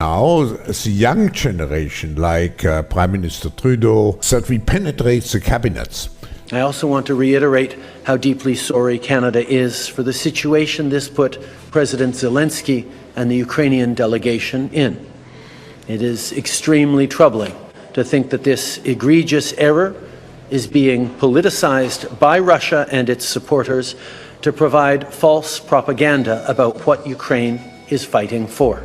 Now, the young generation, like Prime Minister Trudeau, that we penetrate the cabinets. I also want to reiterate how deeply sorry Canada is for the situation this put President Zelensky and the Ukrainian delegation in. It is extremely troubling to think that this egregious error is being politicized by Russia and its supporters to provide false propaganda about what Ukraine is fighting for.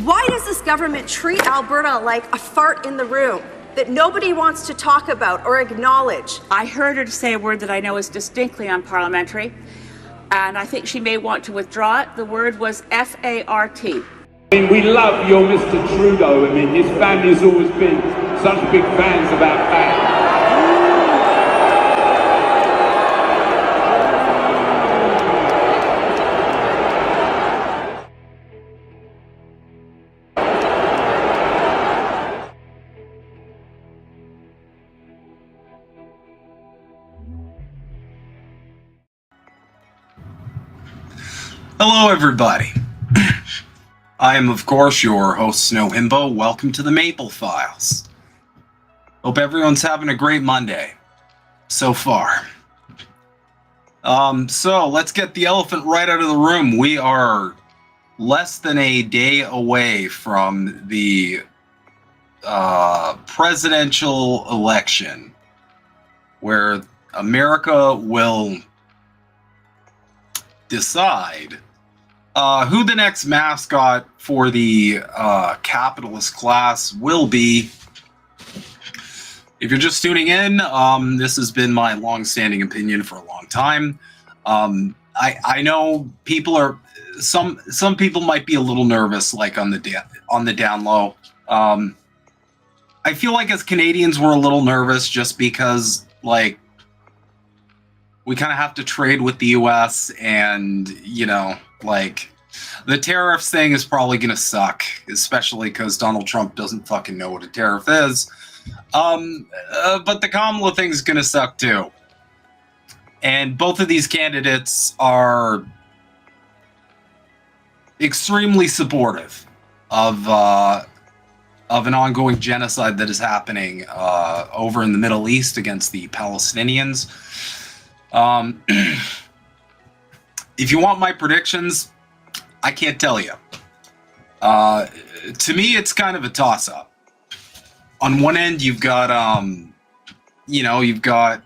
Why does this government treat Alberta like a fart in the room that nobody wants to talk about or acknowledge? I heard her say a word that I know is distinctly unparliamentary, and I think she may want to withdraw it. The word was F-A-R-T. We love your Mr. Trudeau. His family's always been such big fans about that. Hello, everybody. I am, of course, your host, Snow Himbo. Welcome to the Maple Files. Hope everyone's having a great Monday so far. So let's get the elephant right out of the room. We are less than a day away from the presidential election, where America will decide who the next mascot for the capitalist class will be. If you're just tuning in, this has been my long-standing opinion for a long time. I know people are some people might be a little nervous, like on the down low. I feel like as Canadians we're a little nervous just because, like, we kind of have to trade with the US, and, you know, like, the tariffs thing is probably going to suck, especially because Donald Trump doesn't fucking know what a tariff is. But the Kamala thing is going to suck too. And both of these candidates are extremely supportive of an ongoing genocide that is happening over in the Middle East against the Palestinians. If you want my predictions, I can't tell you. To me, it's kind of a toss-up. On one end, you've got, you've got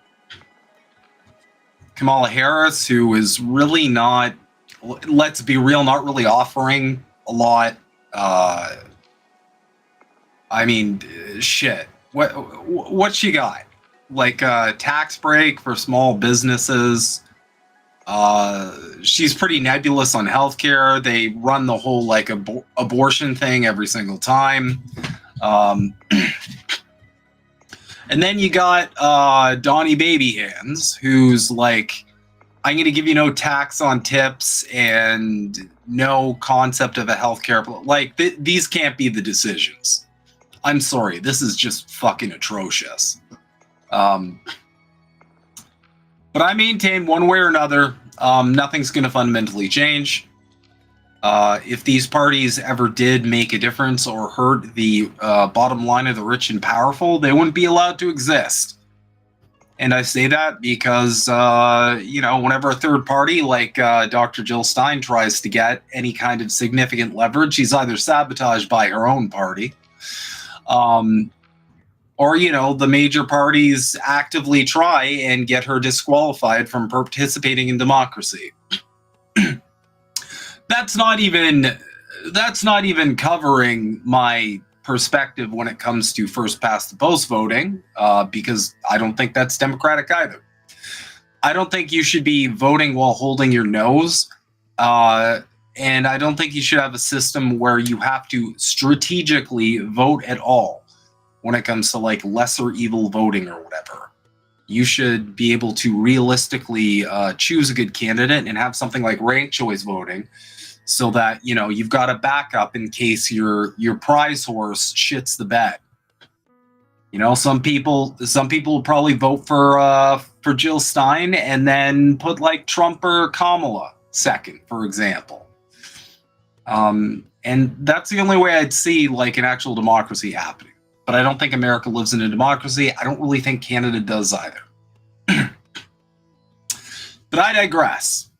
Kamala Harris, who is really not, let's be real, not really offering a lot. Shit. What she got? Like a tax break for small businesses. She's pretty nebulous on healthcare. They run the whole like abortion thing every single time. And then you got Donnie Babyhands, who's like, I'm going to give you no tax on tips and no concept of a healthcare. Like, these can't be the decisions. I'm sorry. This is just fucking atrocious. But I maintain one way or another, nothing's going to fundamentally change. If these parties ever did make a difference or hurt the bottom line of the rich and powerful, they wouldn't be allowed to exist. And I say that because, whenever a third party like Dr. Jill Stein tries to get any kind of significant leverage, she's either sabotaged by her own party, or, the major parties actively try and get her disqualified from participating in democracy. That's not even covering my perspective when it comes to first past the post voting, because I don't think that's democratic either. I don't think you should be voting while holding your nose. And I don't think you should have a system where you have to strategically vote at all when it comes to like lesser evil voting or whatever. You should be able to realistically choose a good candidate and have something like ranked choice voting, so that, you've got a backup in case your prize horse shits the bed. Some people will probably vote for Jill Stein and then put like Trump or Kamala second, for example. And And that's the only way I'd see like an actual democracy happening. But I don't think America lives in a democracy. I don't really think Canada does either. But I digress.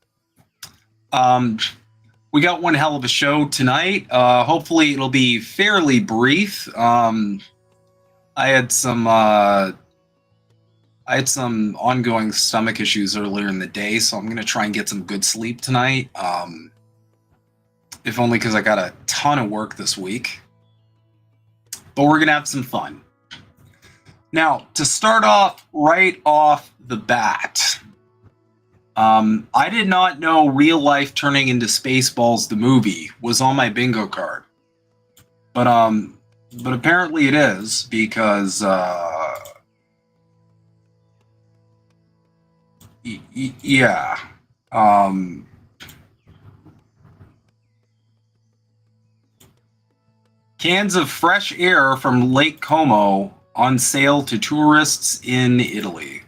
We got one hell of a show tonight. Hopefully it'll be fairly brief. I had some ongoing stomach issues earlier in the day, so I'm going to try and get some good sleep tonight. If only because I got a ton of work this week. But we're going to have some fun. Now, to start off right off the bat, I did not know Real Life Turning into Spaceballs the movie was on my bingo card. But apparently it is, because yeah. Cans of fresh air from Lake Como on sale to tourists in Italy.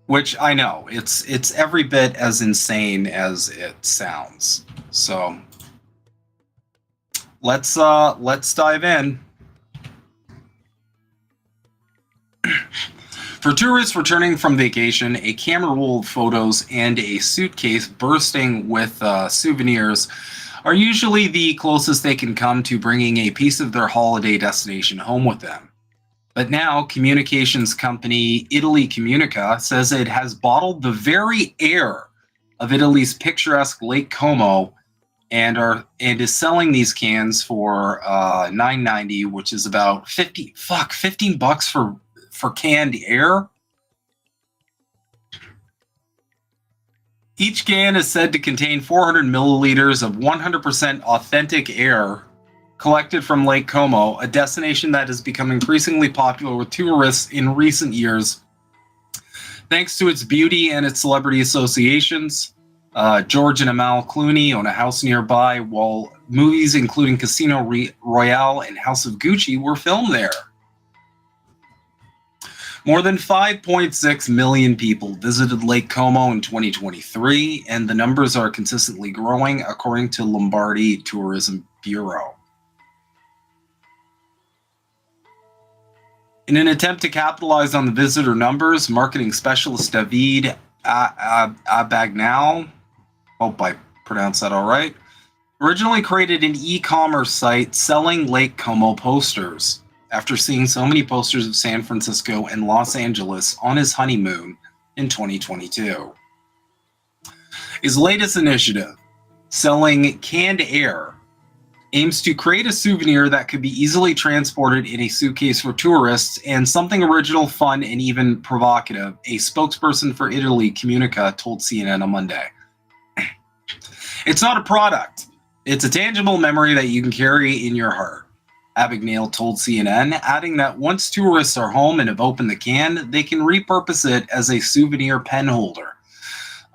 Which I know, it's every bit as insane as it sounds. So let's dive in. For tourists returning from vacation, a camera roll of photos and a suitcase bursting with souvenirs are usually the closest they can come to bringing a piece of their holiday destination home with them. But now, communications company Italy Comunica says it has bottled the very air of Italy's picturesque Lake Como and is selling these cans for $9.90, which is about $15 for canned air. Each can is said to contain 400 milliliters of 100% authentic air collected from Lake Como, a destination that has become increasingly popular with tourists in recent years, thanks to its beauty and its celebrity associations. George and Amal Clooney own a house nearby, while movies including Casino Royale and House of Gucci were filmed there. More than 5.6 million people visited Lake Como in 2023, and the numbers are consistently growing, according to Lombardy Tourism Bureau. In an attempt to capitalize on the visitor numbers, marketing specialist David Abagnale, hope I pronounced that all right, originally created an e-commerce site selling Lake Como posters after seeing so many posters of San Francisco and Los Angeles on his honeymoon in 2022. His latest initiative, selling canned air, aims to create a souvenir that could be easily transported in a suitcase for tourists, and something original, fun, and even provocative, a spokesperson for Italy Comunica told CNN on Monday. It's not a product. It's a tangible memory that you can carry in your heart, Abagnale told CNN, adding that once tourists are home and have opened the can, they can repurpose it as a souvenir pen holder.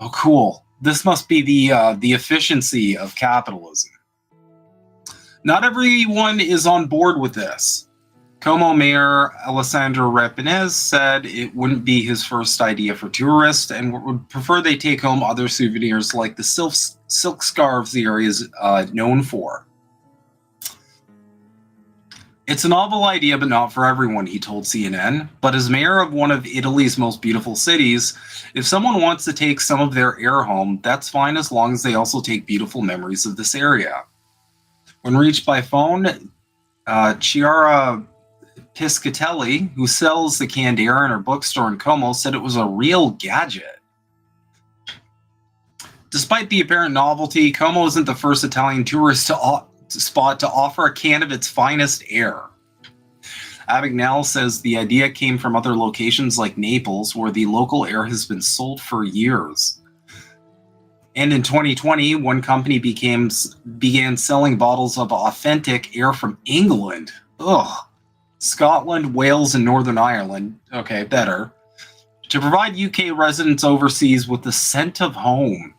Oh, cool. This must be the efficiency of capitalism. Not everyone is on board with this. Como Mayor Alessandro Rapinez said it wouldn't be his first idea for tourists and would prefer they take home other souvenirs like the silk scarves the area is known for. It's a novel idea, but not for everyone, he told CNN. But as mayor of one of Italy's most beautiful cities, if someone wants to take some of their air home, that's fine as long as they also take beautiful memories of this area. When reached by phone, Chiara Piscatelli, who sells the canned air in her bookstore in Como, said it was a real gadget. Despite the apparent novelty, Como isn't the first Italian tourist spot to offer a can of its finest air. Abagnale says the idea came from other locations like Naples, where the local air has been sold for years. And in 2020, one company began selling bottles of authentic air from England, Scotland, Wales, and Northern Ireland, okay, better, to provide UK residents overseas with the scent of home.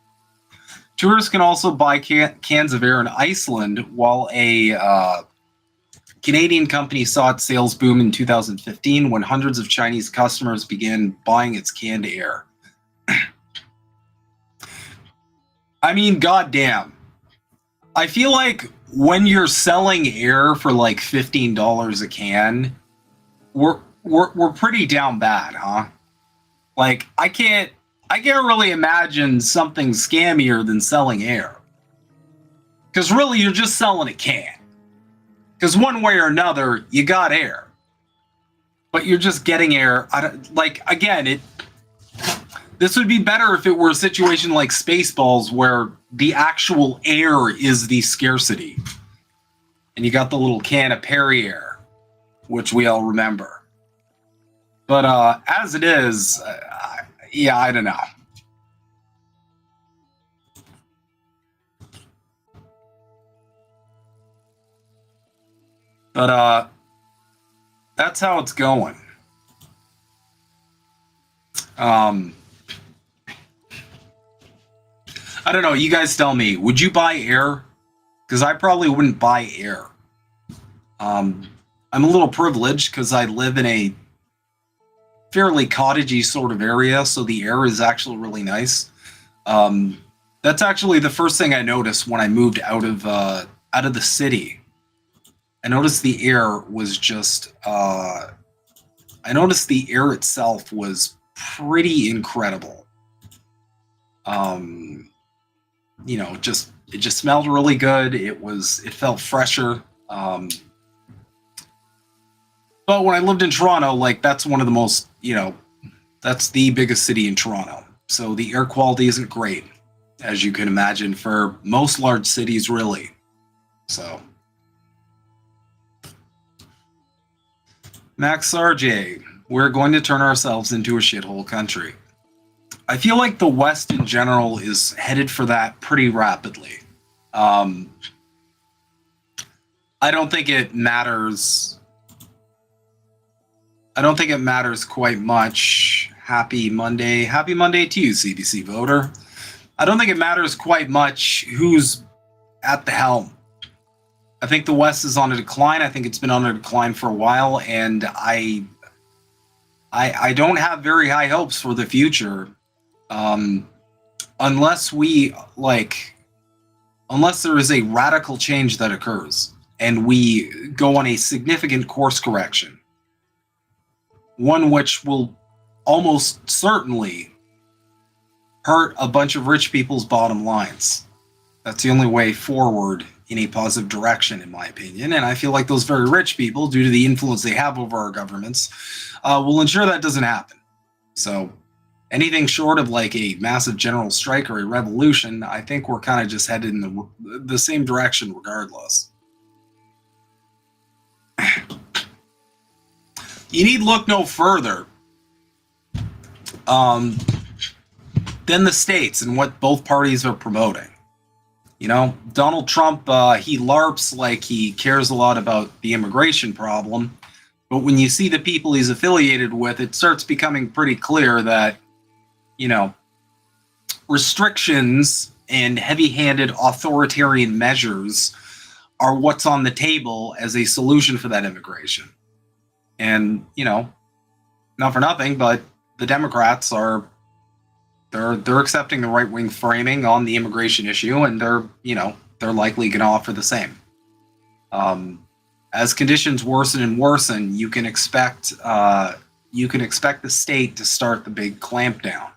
Tourists can also buy cans of air in Iceland, while a Canadian company saw its sales boom in 2015 when hundreds of Chinese customers began buying its canned air. I mean, goddamn. I feel like when you're selling air for like $15 a can, we're pretty down bad, huh? Like, I can't really imagine something scammier than selling air. Because really, you're just selling a can. Because one way or another, you got air. But you're just getting air. This would be better if it were a situation like Spaceballs where the actual air is the scarcity. And you got the little can of Perrier, which we all remember. But as it is, yeah, I don't know. But that's how it's going. I don't know. You guys tell me. Would you buy air? Because I probably wouldn't buy air. I'm a little privileged because I live in a fairly cottagey sort of area, so the air is actually really nice. That's actually the first thing I noticed when I moved out of the city. I noticed the air was just. I noticed the air itself was pretty incredible. You know, it just smelled really good. It felt fresher. But when I lived in Toronto, like that's one of the most, that's the biggest city in Toronto. So the air quality isn't great, as you can imagine, for most large cities, really. So. Max RJ, we're going to turn ourselves into a shithole country. I feel like the West in general is headed for that pretty rapidly. I don't think it matters. I don't think it matters quite much. Happy Monday to you, CBC voter. I don't think it matters quite much who's at the helm. I think the West is on a decline. I think it's been on a decline for a while, and I don't have very high hopes for the future. Unless there is a radical change that occurs and we go on a significant course correction, one which will almost certainly hurt a bunch of rich people's bottom lines. That's the only way forward in a positive direction, in my opinion. And I feel like those very rich people, due to the influence they have over our governments, will ensure that doesn't happen. So anything short of like a massive general strike or a revolution, I think we're kind of just headed in the same direction regardless. You need look no further than the states and what both parties are promoting. Donald Trump, he LARPs like he cares a lot about the immigration problem. But when you see the people he's affiliated with, it starts becoming pretty clear that, restrictions and heavy-handed authoritarian measures are what's on the table as a solution for that immigration. And, not for nothing, but the Democrats are they're accepting the right-wing framing on the immigration issue, and they're likely going to offer the same. As conditions worsen and worsen, you can expect the state to start the big clampdown.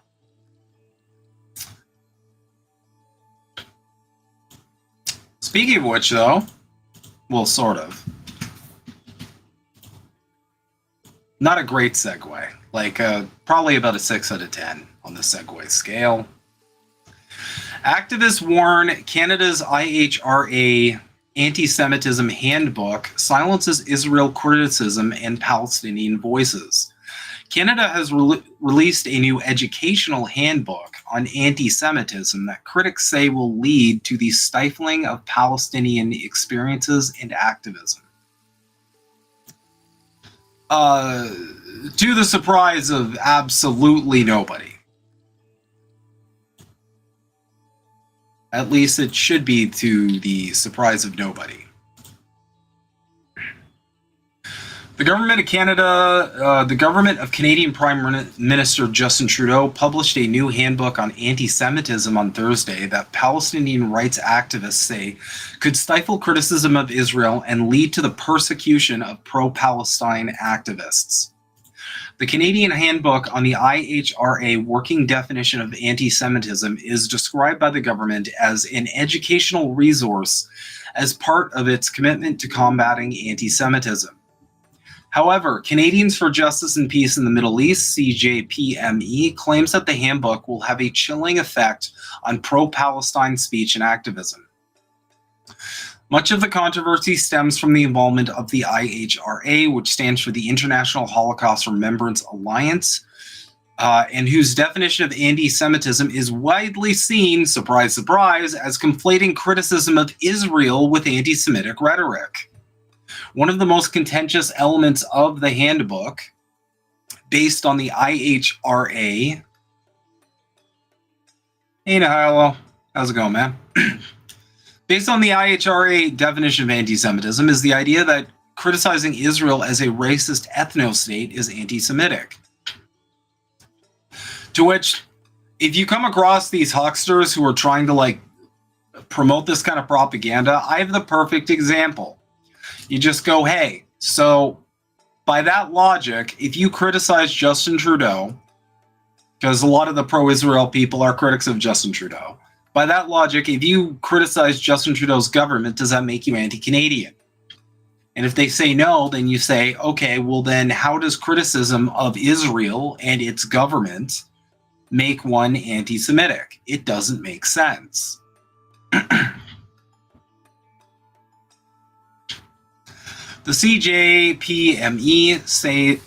Speaking of which, though, well, sort of. Not a great segue. Probably about a 6 out of 10 on the segue scale. Activists warn Canada's IHRA antisemitism handbook silences Israel criticism and Palestinian voices. Canada has released a new educational handbook on anti-Semitism that critics say will lead to the stifling of Palestinian experiences and activism. To the surprise of absolutely nobody. At least it should be to the surprise of nobody. The government of Canada, the government of Canadian Prime Minister Justin Trudeau published a new handbook on anti-Semitism on Thursday that Palestinian rights activists say could stifle criticism of Israel and lead to the persecution of pro-Palestine activists. The Canadian handbook on the IHRA working definition of anti-Semitism is described by the government as an educational resource as part of its commitment to combating anti-Semitism. However, Canadians for Justice and Peace in the Middle East, CIJA, claims that the handbook will have a chilling effect on pro-Palestine speech and activism. Much of the controversy stems from the involvement of the IHRA, which stands for the International Holocaust Remembrance Alliance, and whose definition of anti-Semitism is widely seen, surprise, surprise, as conflating criticism of Israel with anti-Semitic rhetoric. One of the most contentious elements of the handbook, based on the IHRA. Hey, Nahilo. How's it going, man? Based on the IHRA definition of anti-Semitism is the idea that criticizing Israel as a racist ethno-state is anti-Semitic. To which, if you come across these hucksters who are trying to promote this kind of propaganda, I have the perfect example. You just go, hey, so by that logic, if you criticize Justin Trudeau, because a lot of the pro-Israel people are critics of Justin Trudeau, by that logic, if you criticize Justin Trudeau's government, does that make you anti-Canadian? And if they say no, then you say, okay, well then how does criticism of Israel and its government make one anti-Semitic? It doesn't make sense. The CJPME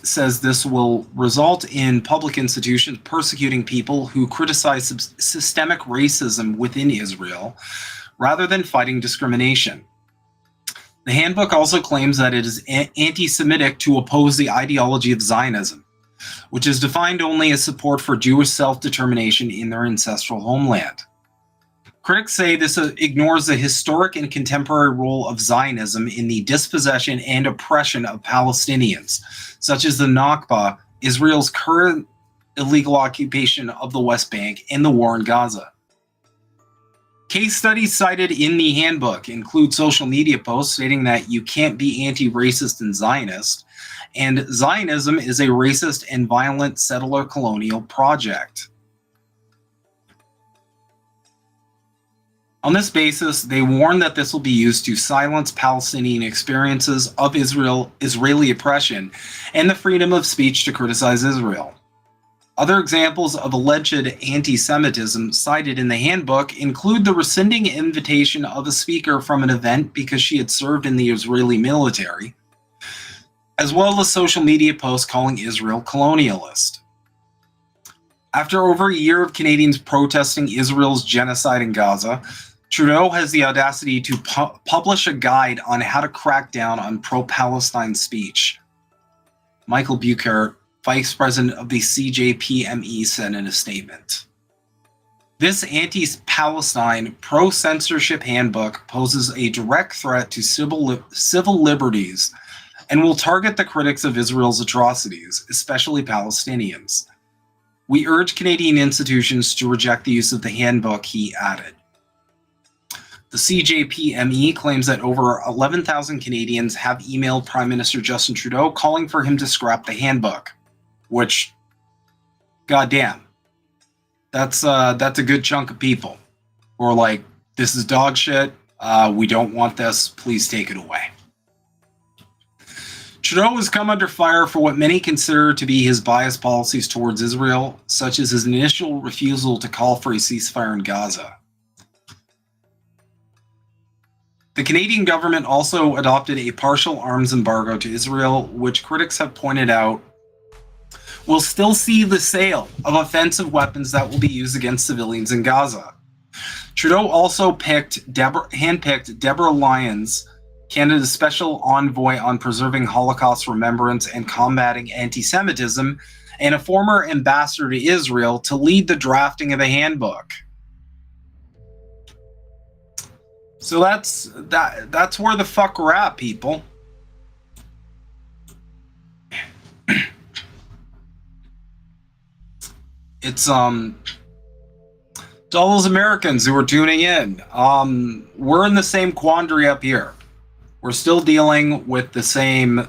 says this will result in public institutions persecuting people who criticize systemic racism within Israel rather than fighting discrimination. The handbook also claims that it is anti-Semitic to oppose the ideology of Zionism, which is defined only as support for Jewish self-determination in their ancestral homeland. Critics say this ignores the historic and contemporary role of Zionism in the dispossession and oppression of Palestinians, such as the Nakba, Israel's current illegal occupation of the West Bank, and the war in Gaza. Case studies cited in the handbook include social media posts stating that you can't be anti-racist and Zionist, and Zionism is a racist and violent settler colonial project. On this basis, they warn that this will be used to silence Palestinian experiences of Israeli oppression and the freedom of speech to criticize Israel. Other examples of alleged anti-Semitism cited in the handbook include the rescinding invitation of a speaker from an event because she had served in the Israeli military, as well as social media posts calling Israel colonialist. After over a year of Canadians protesting Israel's genocide in Gaza, Trudeau has the audacity to publish a guide on how to crack down on pro-Palestine speech. Michael Bucher, vice president of the CJPME, said in a statement. This anti-Palestine, pro-censorship handbook poses a direct threat to civil liberties and will target the critics of Israel's atrocities, especially Palestinians. We urge Canadian institutions to reject the use of the handbook, he added. The CJPME claims that over 11,000 Canadians have emailed Prime Minister Justin Trudeau calling for him to scrap the handbook, which, goddamn, that's a good chunk of people who are like, this is dog shit, we don't want this, please take it away. Trudeau has come under fire for what many consider to be his biased policies towards Israel, such as his initial refusal to call for a ceasefire in Gaza. The Canadian government also adopted a partial arms embargo to Israel, which critics have pointed out will still see the sale of offensive weapons that will be used against civilians in Gaza. Trudeau also handpicked Deborah Lyons, Canada's special envoy on preserving Holocaust remembrance and combating anti-Semitism, and a former ambassador to Israel to lead the drafting of the handbook. So that's where the fuck we're at, people. it's to all those Americans who are tuning in, we're in the same quandary up here. We're still dealing with the same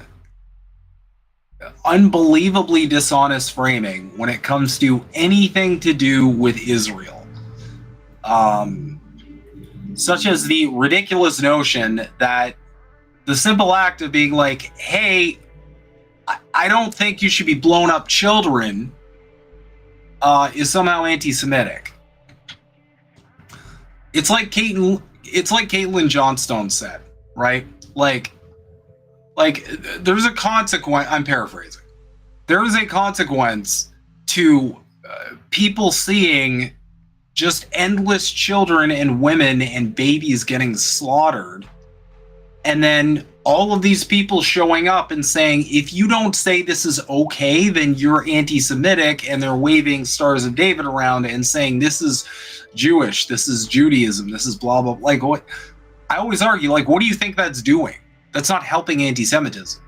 unbelievably dishonest framing when it comes to anything to do with Israel. Such as the ridiculous notion that the simple act of being like, hey, I don't think you should be blowing up children is somehow anti-Semitic. It's like Caitlin Johnstone said, right? Like there's a consequence. I'm paraphrasing. There is a consequence to people seeing just endless children and women and babies getting slaughtered, and then all of these people showing up and saying, if you don't say this is okay, then you're anti-Semitic, and they're waving Stars of David around and saying this is Jewish, this is Judaism, this is blah blah. Like, what? I always argue, like, what do you think that's doing? That's not helping anti-Semitism.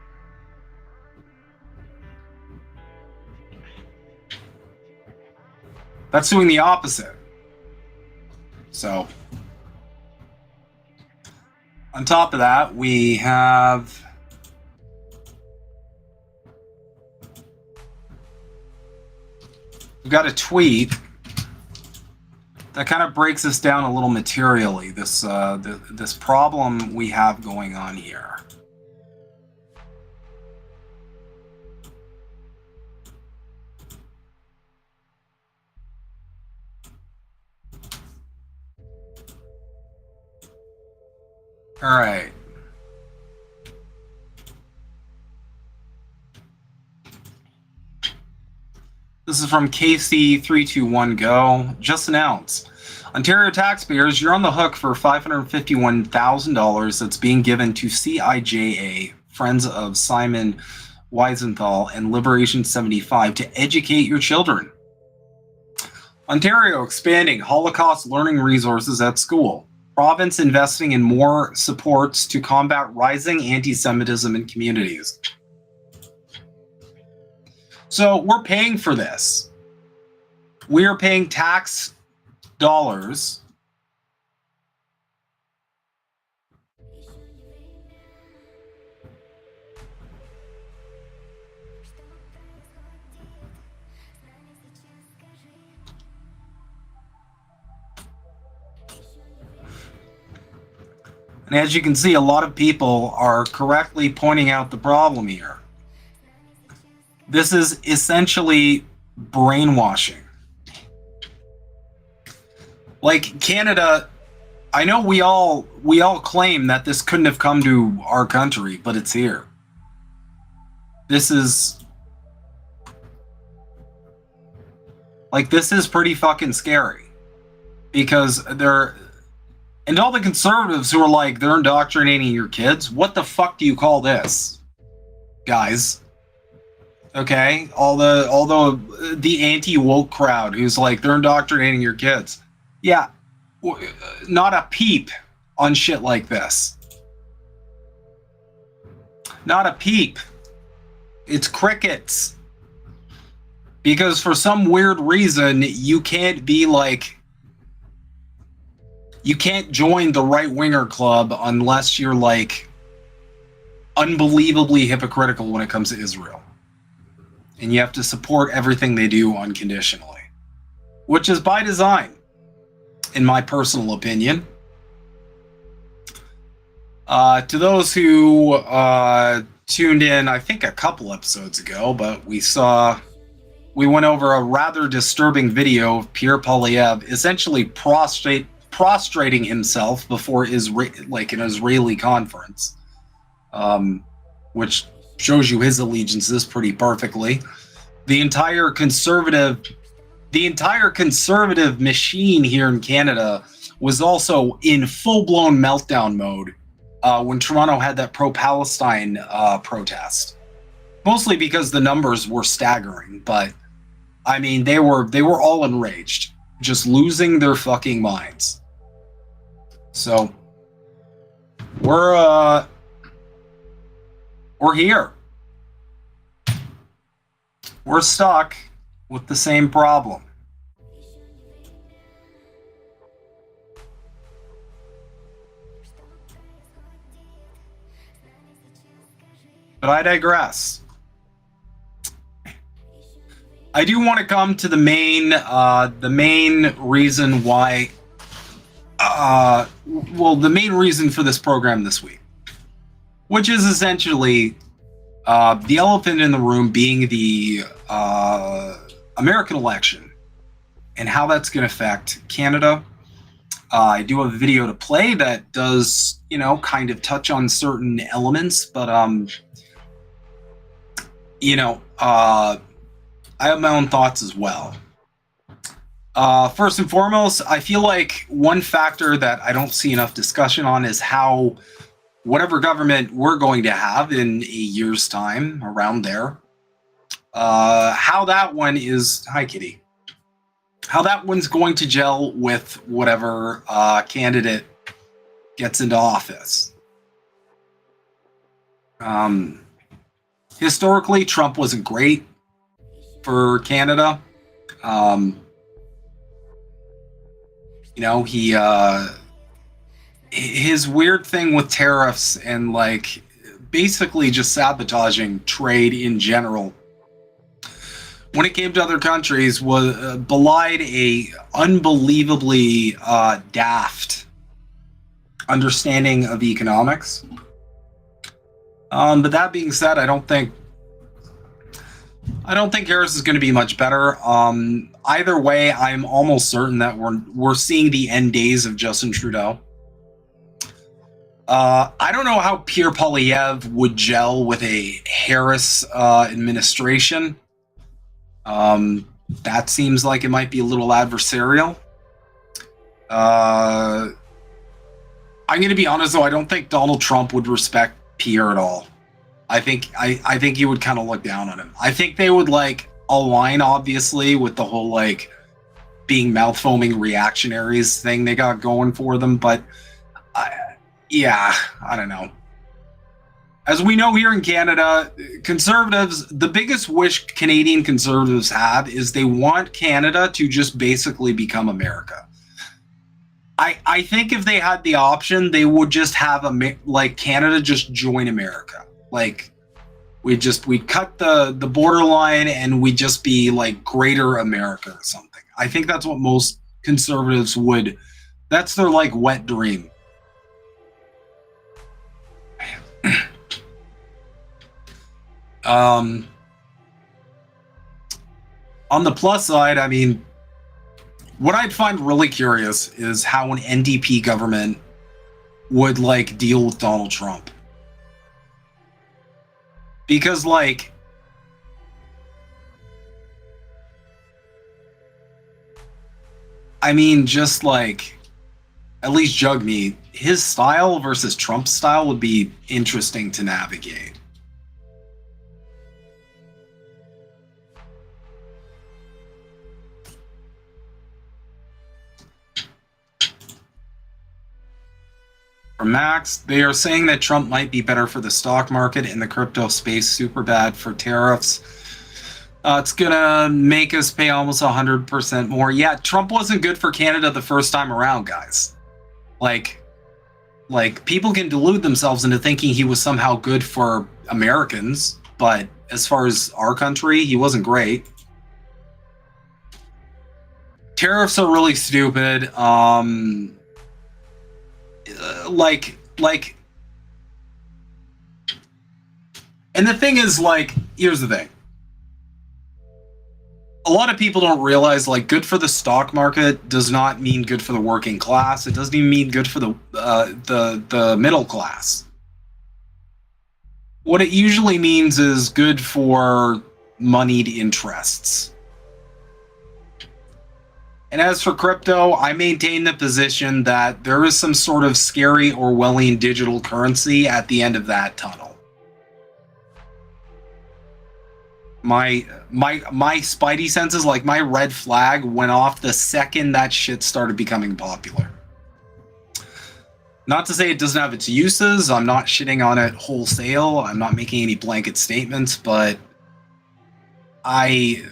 That's doing the opposite. So, on top of that, we've got a tweet that kind of breaks this down a little materially, this this problem we have going on here. All right. This is from KC321Go. Just announced. Ontario taxpayers, you're on the hook for $551,000 that's being given to CIJA, Friends of Simon Wiesenthal, and Liberation 75 to educate your children. Ontario expanding Holocaust learning resources at school. Province investing in more supports to combat rising anti-Semitism in communities. So we're paying for this. We are paying tax dollars and as you can see, a lot of people are correctly pointing out the problem here. This is essentially brainwashing. Like Canada, I know we all claim that this couldn't have come to our country, but it's here. This is pretty fucking scary, because and all the conservatives who are like, they're indoctrinating your kids. What the fuck do you call this, guys? Okay, all the anti-woke crowd who's like, they're indoctrinating your kids. Yeah, not a peep on shit like this. Not a peep. It's crickets. Because for some weird reason, you can't be like, you can't join the right-winger club unless you're like unbelievably hypocritical when it comes to Israel. And you have to support everything they do unconditionally, which is by design, in my personal opinion. To those who tuned in, I think a couple episodes ago, but we went over a rather disturbing video of Pierre Poilievre essentially prostrating himself before an Israeli conference, which shows you his allegiances pretty perfectly. The entire conservative machine here in Canada was also in full-blown meltdown mode when Toronto had that pro-Palestine protest. Mostly because the numbers were staggering, but I mean they were all enraged, just losing their fucking minds. So we're here. We're stuck with the same problem. But I digress. I do want to come to the main reason why, the main reason for this program this week, which is essentially the elephant in the room being the American election and how that's going to affect Canada. I do have a video to play that does, kind of touch on certain elements, but, I have my own thoughts as well. First and foremost, I feel like one factor that I don't see enough discussion on is how whatever government we're going to have in a year's time, around there, how that one is, hi Kitty, how that one's going to gel with whatever candidate gets into office. Historically, Trump wasn't great for Canada. His weird thing with tariffs and like basically just sabotaging trade in general when it came to other countries was belied a unbelievably daft understanding of economics. But that being said, I don't think Harris is going to be much better. Either way, I'm almost certain that we're seeing the end days of Justin Trudeau. I don't know how Pierre Poilievre would gel with a Harris administration. That seems like it might be a little adversarial. I'm going to be honest, though. I don't think Donald Trump would respect Pierre at all. I think he would kind of look down on him. I think they would like align, obviously, with the whole like being mouth foaming reactionaries thing they got going for them. But I don't know. As we know here in Canada, conservatives, the biggest wish Canadian conservatives have is they want Canada to just basically become America. I think if they had the option, they would just have Canada just join America. Like we'd cut the borderline and we'd just be like greater America or something. I think that's what most conservatives would. That's their like wet dream. On the plus side, I mean, what I'd find really curious is how an NDP government would like deal with Donald Trump. Because like, I mean, just like, at least Jugmeat, his style versus Trump's style would be interesting to navigate. From Max, they are saying that Trump might be better for the stock market and the crypto space, super bad for tariffs. It's gonna make us pay almost 100% more. Yeah, Trump wasn't good for Canada the first time around, guys. Like people can delude themselves into thinking he was somehow good for Americans, but as far as our country, he wasn't great. Tariffs are really stupid. And the thing is, like, here's the thing. A lot of people don't realize, like, good for the stock market does not mean good for the working class. It doesn't even mean good for the middle class. What it usually means is good for moneyed interests. And as for crypto, I maintain the position that there is some sort of scary Orwellian digital currency at the end of that tunnel. My spidey senses, like my red flag, went off the second that shit started becoming popular. Not to say it doesn't have its uses. I'm not shitting on it wholesale. I'm not making any blanket statements, but I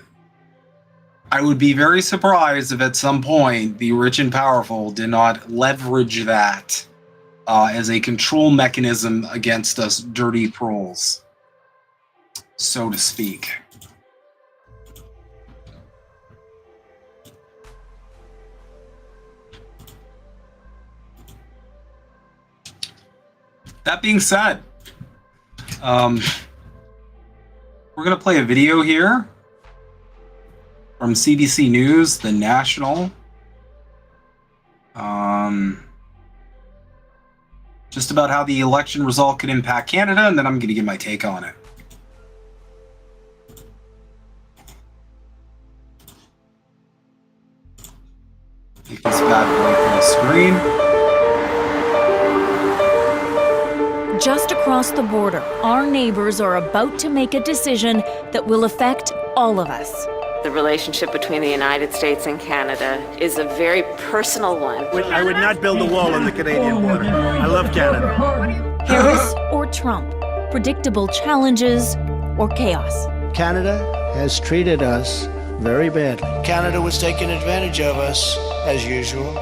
would be very surprised if at some point the rich and powerful did not leverage that as a control mechanism against us dirty proles. so to speak. That being said, we're going to play a video here from CBC News, The National. Just about how the election result could impact Canada, and then I'm going to give my take on it. Take this bad boy from the screen. Just across the border, our neighbors are about to make a decision that will affect all of us. The relationship between the United States and Canada is a very personal one. I would not build a wall on the Canadian border. I love Canada. Harris or Trump? Predictable challenges or chaos? Canada has treated us very badly. Canada was taking advantage of us, as usual.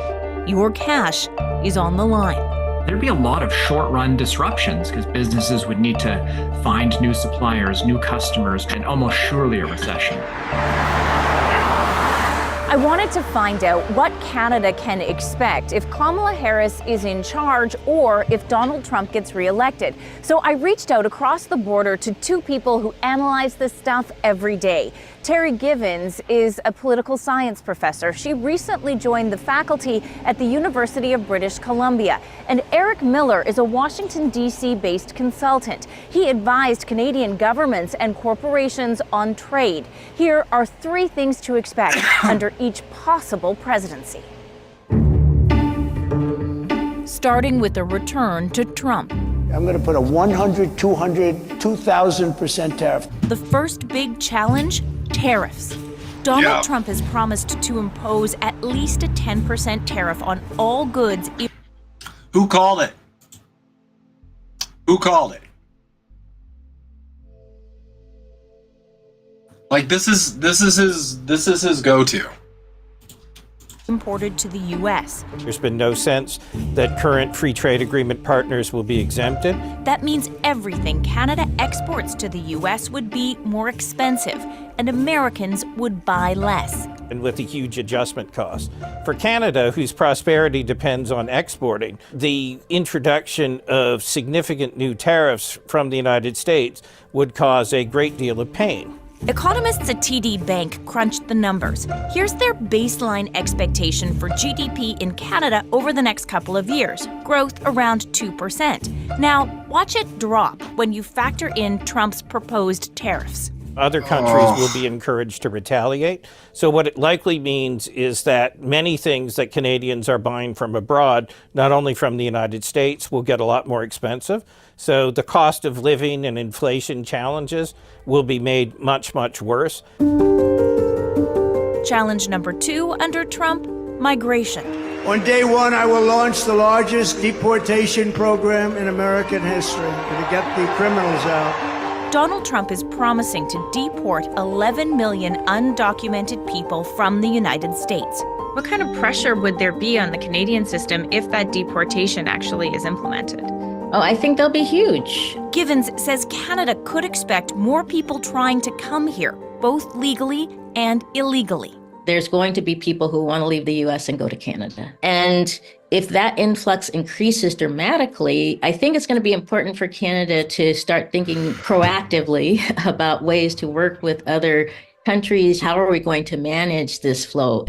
Your cash is on the line. There'd be a lot of short-run disruptions because businesses would need to find new suppliers, new customers, and almost surely a recession. I wanted to find out what Canada can expect if Kamala Harris is in charge or if Donald Trump gets reelected. So I reached out across the border to two people who analyze this stuff every day. Terry Givens is a political science professor. She recently joined the faculty at the University of British Columbia. And Eric Miller is a Washington, D.C. based consultant. He advised Canadian governments and corporations on trade. Here are three things to expect under each possible presidency. Starting with a return to Trump. I'm going to put a 100, 200, 2,000% tariff. The first big challenge, tariffs. Donald Trump has promised to impose at least a 10% tariff on all goods. Who called it? Who called it? Like this is his go-to. Imported to the U.S. There's been no sense that current free trade agreement partners will be exempted. That means everything Canada exports to the U.S. would be more expensive, and Americans would buy less. And with a huge adjustment cost. For Canada, whose prosperity depends on exporting, the introduction of significant new tariffs from the United States would cause a great deal of pain. Economists at TD Bank crunched the numbers. Here's their baseline expectation for GDP in Canada over the next couple of years, growth around 2%. Now, watch it drop when you factor in Trump's proposed tariffs. Other countries will be encouraged to retaliate. So what it likely means is that many things that Canadians are buying from abroad, not only from the United States, will get a lot more expensive. So the cost of living and inflation challenges will be made much, much worse. Challenge number 2 under Trump, migration. On day one, I will launch the largest deportation program in American history to get the criminals out. Donald Trump is promising to deport 11 million undocumented people from the United States. What kind of pressure would there be on the Canadian system if that deportation actually is implemented? Oh, I think they'll be huge. Givens says Canada could expect more people trying to come here, both legally and illegally. There's going to be people who want to leave the U.S. and go to Canada. And if that influx increases dramatically, I think it's going to be important for Canada to start thinking proactively about ways to work with other countries. How are we going to manage this flow?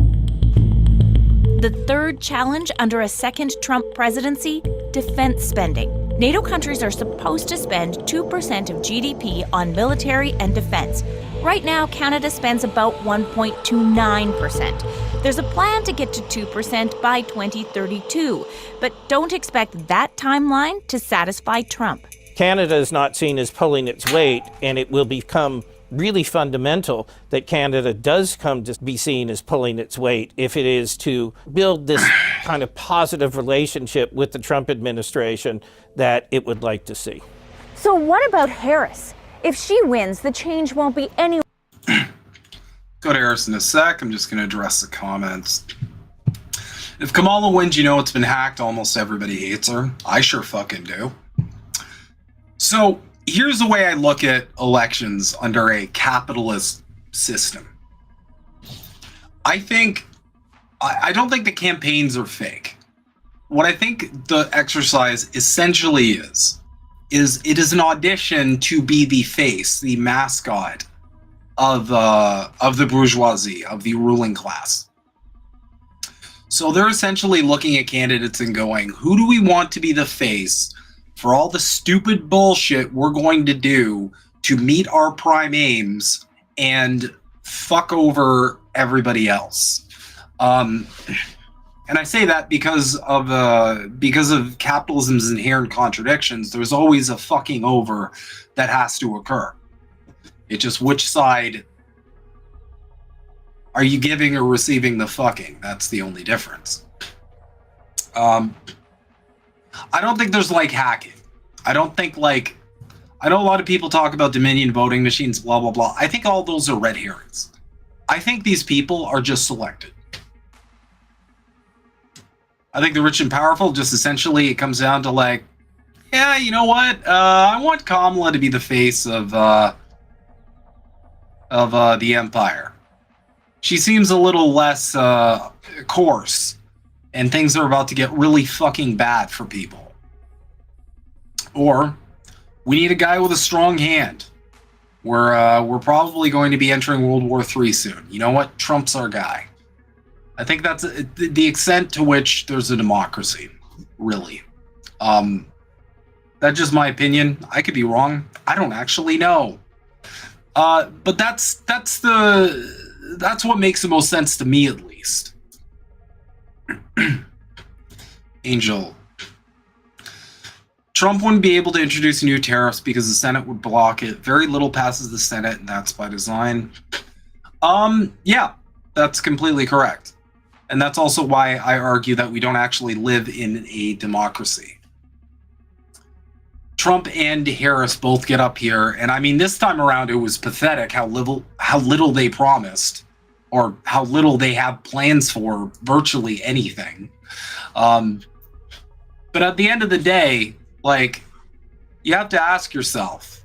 The third challenge under a second Trump presidency, defense spending. NATO countries are supposed to spend 2% of GDP on military and defense. Right now, Canada spends about 1.29%. There's a plan to get to 2% by 2032, but don't expect that timeline to satisfy Trump. Canada is not seen as pulling its weight, and it will become really fundamental that Canada does come to be seen as pulling its weight if it is to build this kind of positive relationship with the Trump administration that it would like to see. So what about Harris? If she wins, the change won't be any. Go to Harris in a sec. I'm just going to address the comments. If Kamala wins, you know it's been hacked. Almost everybody hates her. I sure fucking do. So here's the way I look at elections under a capitalist system. I don't think the campaigns are fake. What I think the exercise essentially is it is an audition to be the face, the mascot of the bourgeoisie, of the ruling class. So they're essentially looking at candidates and going, who do we want to be the face for all the stupid bullshit we're going to do to meet our prime aims and fuck over everybody else? And I say that because of capitalism's inherent contradictions. There's always a fucking over that has to occur. It's just which side are you giving or receiving the fucking? That's the only difference. I don't think there's like hacking. I know a lot of people talk about Dominion voting machines, blah, blah, blah. I think all those are red herrings. I think these people are just selected. I think the rich and powerful, just essentially, it comes down to like, yeah, you know what? I want Kamala to be the face of the empire. She seems a little less coarse, and things are about to get really fucking bad for people. Or we need a guy with a strong hand. We're probably going to be entering World War III soon. You know what? Trump's our guy. I think that's the extent to which there's a democracy, really. That's just my opinion. I could be wrong. I don't actually know. But that's what makes the most sense to me, at least. Angel. Trump wouldn't be able to introduce new tariffs because the Senate would block it. Very little passes the Senate, and that's by design. Yeah, that's completely correct. And that's also why I argue that we don't actually live in a democracy. Trump and Harris both get up here, and I mean, this time around it was pathetic how little they promised, or how little they have plans for virtually anything. But at the end of the day, like, you have to ask yourself,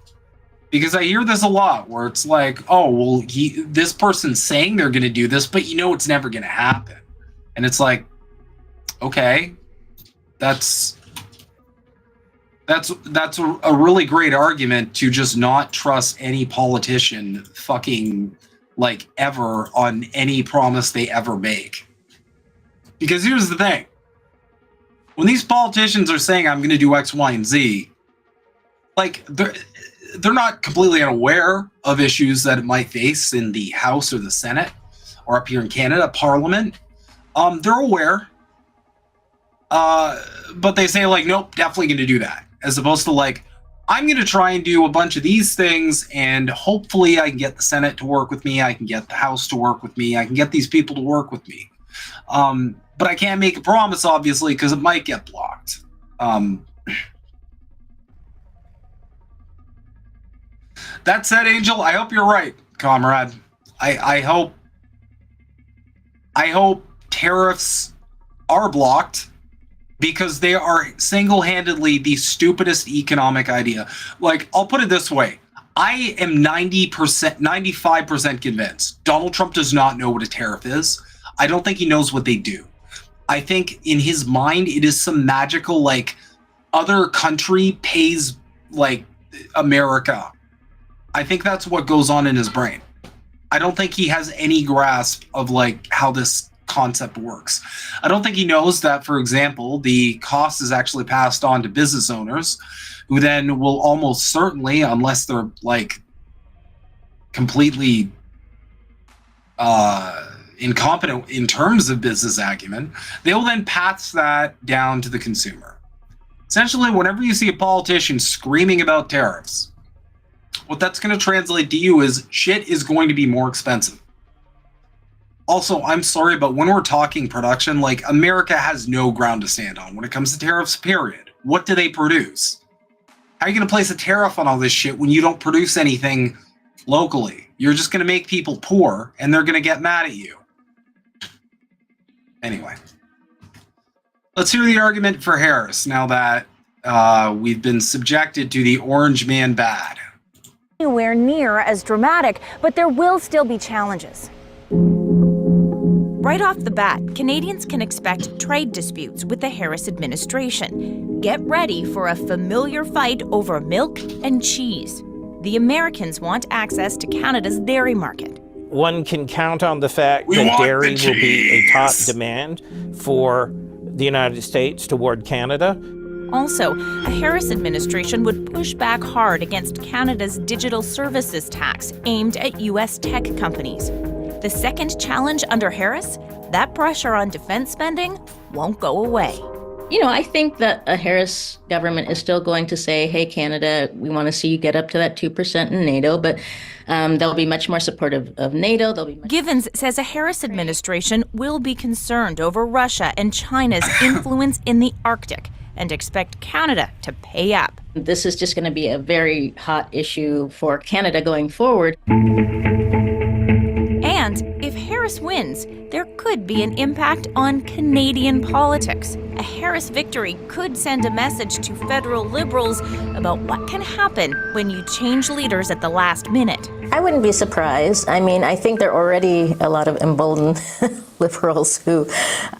because I hear this a lot where it's like, oh, well, this person's saying they're going to do this, but you know it's never going to happen. And it's like, okay, that's a really great argument to just not trust any politician fucking like ever on any promise they ever make. Because here's the thing. When these politicians are saying I'm going to do X, Y, and Z, like they're not completely unaware of issues that it might face in the House or the Senate or up here in Canada, Parliament. They're aware, but they say like, nope, definitely going to do that. As opposed to like, I'm going to try and do a bunch of these things and hopefully I can get the Senate to work with me. I can get the House to work with me. I can get these people to work with me. But I can't make a promise, obviously, because it might get blocked. That said, Angel, I hope you're right, comrade. I hope tariffs are blocked because they are single-handedly the stupidest economic idea. Like, I'll put it this way. I am 95% convinced Donald Trump does not know what a tariff is. I don't think he knows what they do. I think in his mind, it is some magical, like, other country pays, like, America. I think that's what goes on in his brain. I don't think he has any grasp of, like, how this concept works. I don't think he knows that, for example, the cost is actually passed on to business owners, who then will almost certainly, unless they're, like, completely incompetent in terms of business acumen, they will then pass that down to the consumer. Essentially, whenever you see a politician screaming about tariffs, what that's going to translate to you is shit is going to be more expensive. Also, I'm sorry, but when we're talking production, like, America has no ground to stand on when it comes to tariffs, period. What do they produce? How are you going to place a tariff on all this shit when you don't produce anything locally? You're just going to make people poor, and they're going to get mad at you. Anyway. Let's hear the argument for Harris now that we've been subjected to the orange man bad. Anywhere near as dramatic, but there will still be challenges. Right off the bat, Canadians can expect trade disputes with the Harris administration. Get ready for a familiar fight over milk and cheese. The Americans want access to Canada's dairy market. One can count on the fact that dairy will be a top demand for the United States toward Canada. Also, a Harris administration would push back hard against Canada's digital services tax aimed at U.S. tech companies. The second challenge under Harris, that pressure on defense spending won't go away. You know, I think that a Harris government is still going to say, hey, Canada, we want to see you get up to that 2% in NATO, but they'll be much more supportive of NATO. Givens says a Harris administration will be concerned over Russia and China's influence in the Arctic and expect Canada to pay up. This is just going to be a very hot issue for Canada going forward. And if Harris wins, there could be an impact on Canadian politics. A Harris victory could send a message to federal Liberals about what can happen when you change leaders at the last minute. I wouldn't be surprised. I mean, I think there are already a lot of emboldened Liberals who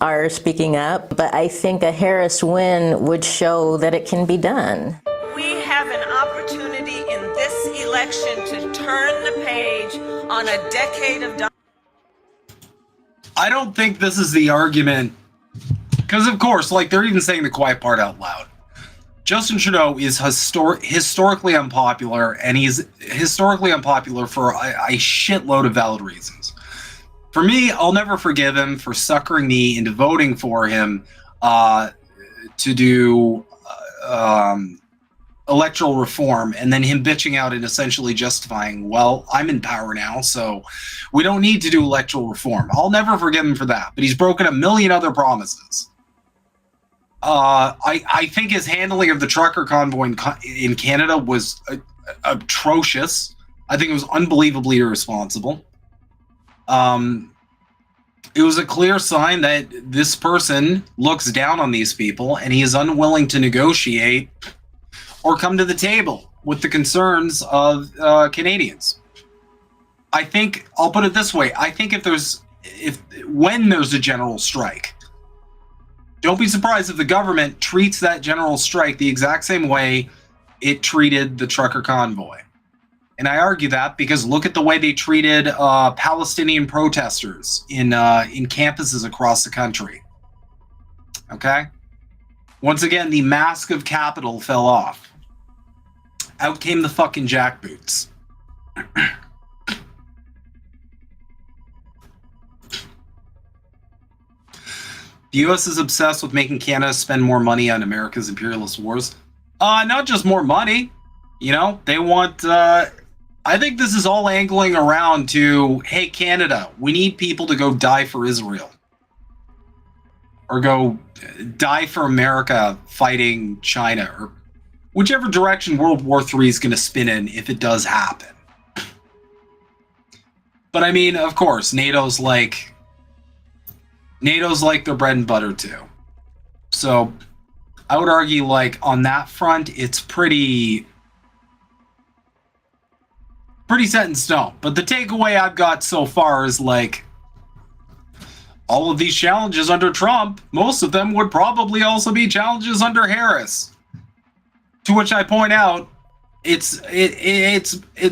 are speaking up, but I think a Harris win would show that it can be done. We have an opportunity in this election to turn the page on a decade of... I don't think this is the argument, because of course, like they're even saying the quiet part out loud. Justin Trudeau is historically unpopular, and he's historically unpopular for a shitload of valid reasons. For me, I'll never forgive him for suckering me into voting for him to do electoral reform, and then him bitching out and essentially justifying, well, I'm in power now, so we don't need to do electoral reform. I'll never forgive him for that, but he's broken a million other promises. I think his handling of the trucker convoy in Canada was atrocious. I think it was unbelievably irresponsible. It was a clear sign that this person looks down on these people, and he is unwilling to negotiate or come to the table with the concerns of Canadians. I think, I'll put it this way, I think when there's a general strike, don't be surprised if the government treats that general strike the exact same way it treated the trucker convoy. And I argue that because look at the way they treated Palestinian protesters in campuses across the country. Okay? Once again, the mask of capital fell off. Out came the fucking jackboots. The U.S. is obsessed with making Canada spend more money on America's imperialist wars. Not just more money. You know, they want... I think this is all angling around to, hey, Canada, we need people to go die for Israel. Or go die for America fighting China, or whichever direction World War III is going to spin in if it does happen. But I mean, of course, NATO's like their bread and butter too. So I would argue, like, on that front, it's pretty set in stone. But the takeaway I've got so far is, like, all of these challenges under Trump, most of them would probably also be challenges under Harris. To which I point out, it's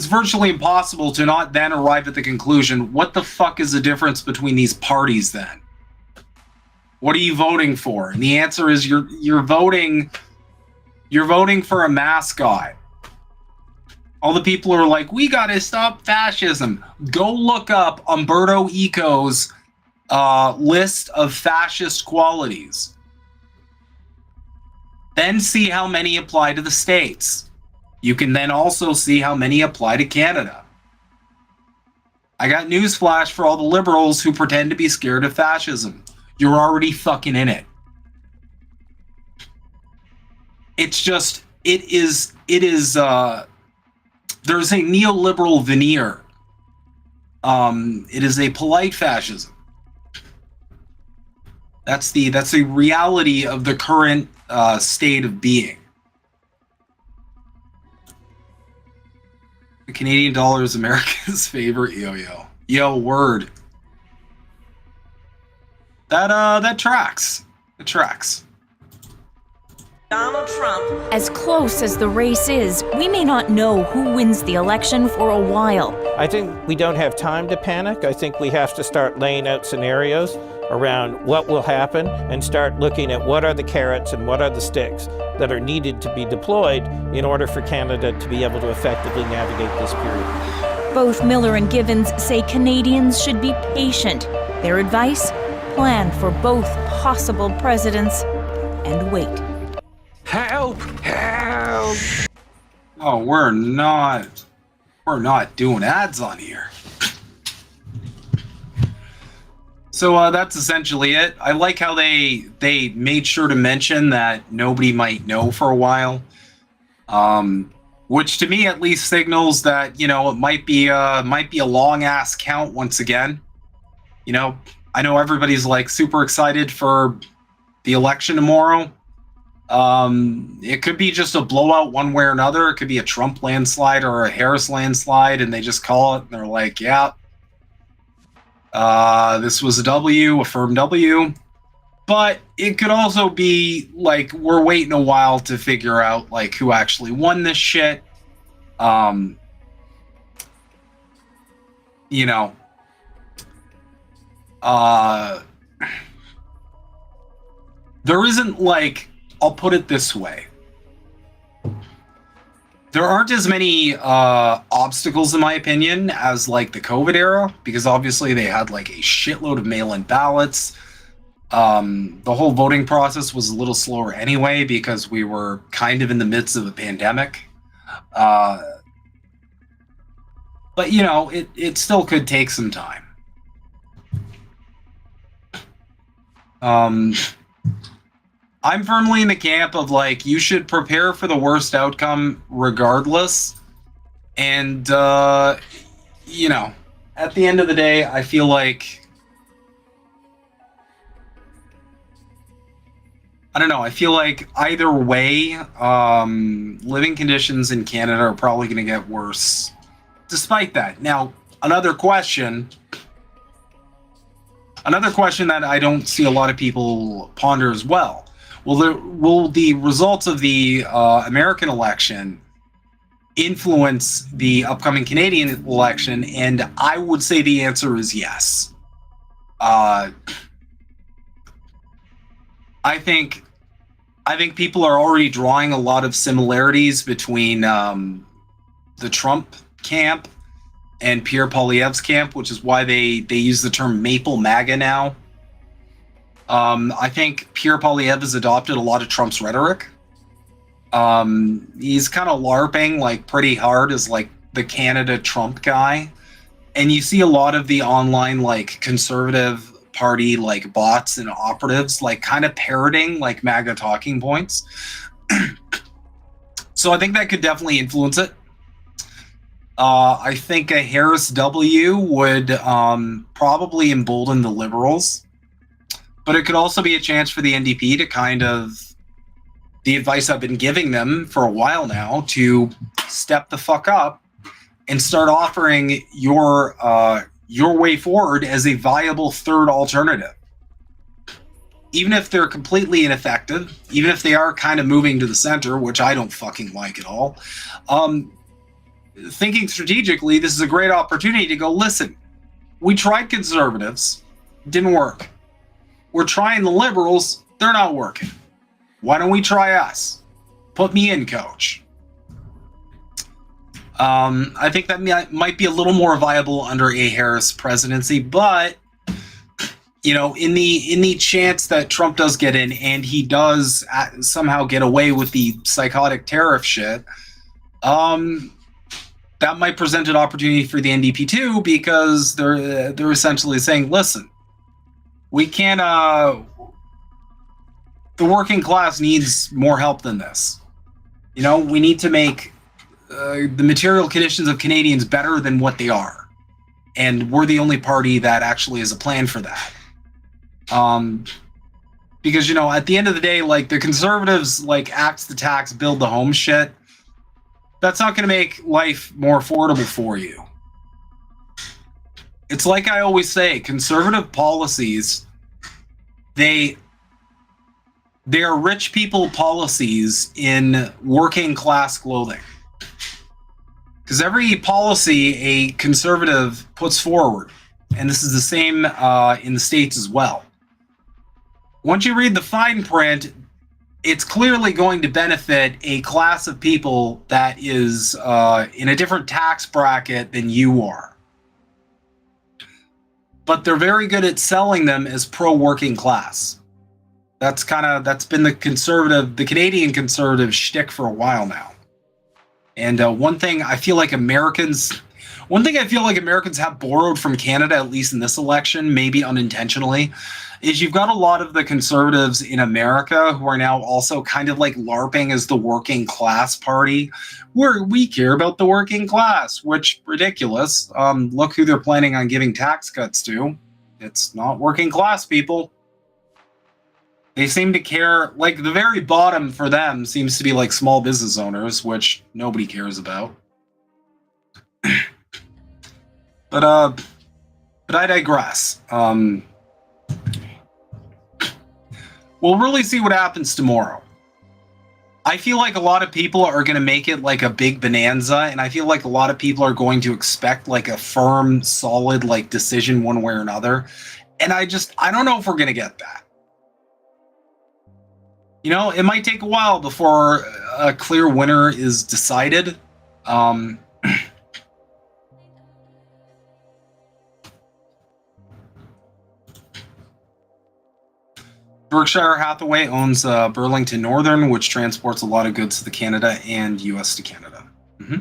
virtually impossible to not then arrive at the conclusion, what the fuck is the difference between these parties then? What are you voting for? And the answer is you're voting for a mascot. All the people are like, we gotta stop fascism. Go look up Umberto Eco's list of fascist qualities. Then see how many apply to the states. You can then also see how many apply to Canada. I got newsflash for all the liberals who pretend to be scared of fascism. You're already fucking in it. It's just, there's a neoliberal veneer. It is a polite fascism. That's the reality of the current state of being. The Canadian dollar is America's favorite yo-yo. Yo, word. That tracks. It tracks. Donald Trump. As close as the race is, we may not know who wins the election for a while. I think we don't have time to panic. I think we have to start laying out scenarios around what will happen and start looking at what are the carrots and what are the sticks that are needed to be deployed in order for Canada to be able to effectively navigate this period. Both Miller and Givens say Canadians should be patient. Their advice? Plan for both possible presidents and wait. Help! Help! Oh, we're not doing ads on here. So that's essentially it. I like how they made sure to mention that nobody might know for a while, which to me at least signals that, you know, it might be a long ass count once again. You know, I know everybody's like super excited for the election tomorrow. It could be just a blowout one way or another. It could be a Trump landslide or a Harris landslide, and they just call it and they're like, yeah, this was a W, a firm W. But it could also be like we're waiting a while to figure out like who actually won this shit. You know, there isn't like, I'll put it this way. There aren't as many obstacles, in my opinion, as like the COVID era, because obviously they had like a shitload of mail-in ballots. The whole voting process was a little slower anyway, because we were kind of in the midst of a pandemic. But, you know, it still could take some time. I'm firmly in the camp of like, you should prepare for the worst outcome regardless. And, you know, at the end of the day, I feel like, I don't know, I feel like either way, living conditions in Canada are probably going to get worse despite that. Now, another question that I don't see a lot of people ponder as well. Will the results of the American election influence the upcoming Canadian election? And I would say the answer is yes. I think people are already drawing a lot of similarities between the Trump camp and Pierre Poilievre's camp, which is why they use the term Maple MAGA now. I think Pierre Poilievre has adopted a lot of Trump's rhetoric. He's kind of LARPing like pretty hard as like the Canada Trump guy. And you see a lot of the online like conservative party like bots and operatives like kind of parroting like MAGA talking points. So I think that could definitely influence it. I think a Harris W would probably embolden the Liberals. But it could also be a chance for the NDP to kind of, the advice I've been giving them for a while now, to step the fuck up and start offering your way forward as a viable third alternative. Even if they're completely ineffective, even if they are kind of moving to the center, which I don't fucking like at all, thinking strategically, this is a great opportunity to go, listen, we tried conservatives, didn't work. We're trying the Liberals, they're not working. Why don't we try us? Put me in, coach. I think that might be a little more viable under a Harris presidency, but you know, in the chance that Trump does get in and he does somehow get away with the psychotic tariff shit, that might present an opportunity for the NDP too, because they're essentially saying, listen, we can't, the working class needs more help than this. You know, we need to make the material conditions of Canadians better than what they are. And we're the only party that actually has a plan for that. Because, you know, at the end of the day, like the Conservatives, like axe the tax, build the home shit. that's not going to make life more affordable for you. It's like I always say, conservative policies, they are rich people policies in working class clothing. Because every policy a conservative puts forward, and this is the same in the States as well, once you read the fine print, it's clearly going to benefit a class of people that is in a different tax bracket than you are. But they're very good at selling them as pro-working class. That's been the Canadian conservative shtick for a while now. And one thing I feel like Americans have borrowed from Canada, at least in this election, maybe unintentionally, is you've got a lot of the conservatives in America who are now also kind of like LARPing as the working class party, where we care about the working class, which ridiculous. Look who they're planning on giving tax cuts to. It's not working class people. They seem to care, like the very bottom for them seems to be like small business owners, which nobody cares about. But I digress. We'll really see what happens tomorrow. I feel like a lot of people are going to make it like a big bonanza, and I feel like a lot of people are going to expect like a firm, solid like decision one way or another. And I don't know if we're going to get that. You know, it might take a while before a clear winner is decided. Berkshire Hathaway owns Burlington Northern, which transports a lot of goods to Canada and US to Canada. Mm-hmm.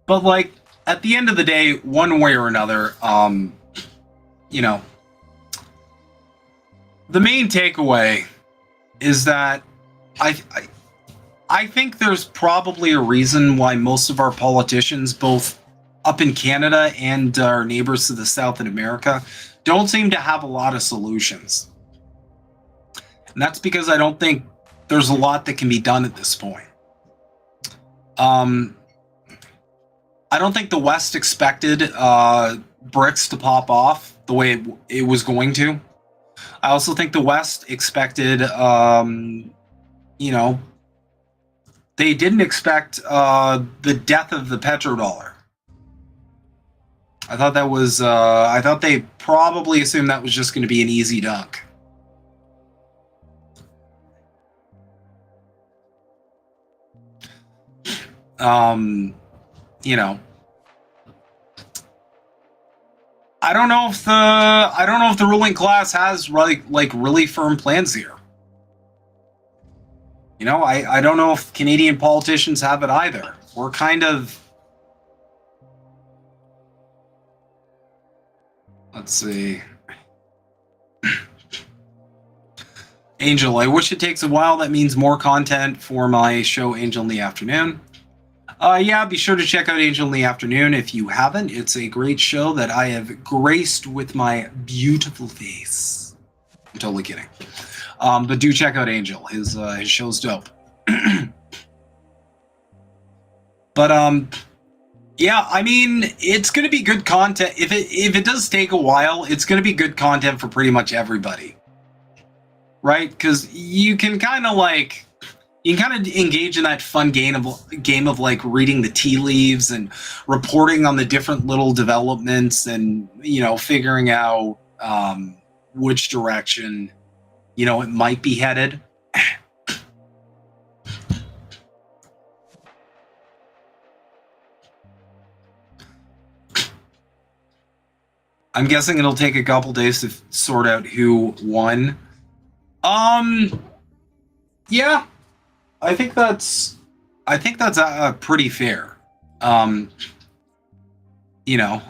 But like, at the end of the day, one way or another, you know, the main takeaway is that I think there's probably a reason why most of our politicians, both up in Canada and our neighbors to the south in America, don't seem to have a lot of solutions. And that's because I don't think there's a lot that can be done at this point. I don't think the West expected BRICS to pop off the way it was going to. I also think the West expected, you know, they didn't expect the death of the petrodollar. I thought that was, I thought they probably assumed that was just going to be an easy dunk. You know, I don't know if the ruling class has really firm plans here. You know, I don't know if Canadian politicians have it either. We're kind of, let's see. Angel, I wish it takes a while. That means more content for my show, Angel in the Afternoon. Yeah, be sure to check out Angel in the Afternoon if you haven't. It's a great show that I have graced with my beautiful face. I'm totally kidding. But do check out Angel. His show's dope. But yeah, I mean, it's going to be good content. If it does take a while, it's going to be good content for pretty much everybody. Right? Because you can kind of like, you can kind of engage in that fun game of like reading the tea leaves and reporting on the different little developments and, you know, figuring out which direction, you know, it might be headed. I'm guessing it'll take a couple days to sort out who won. Yeah. I think that's pretty fair. You know,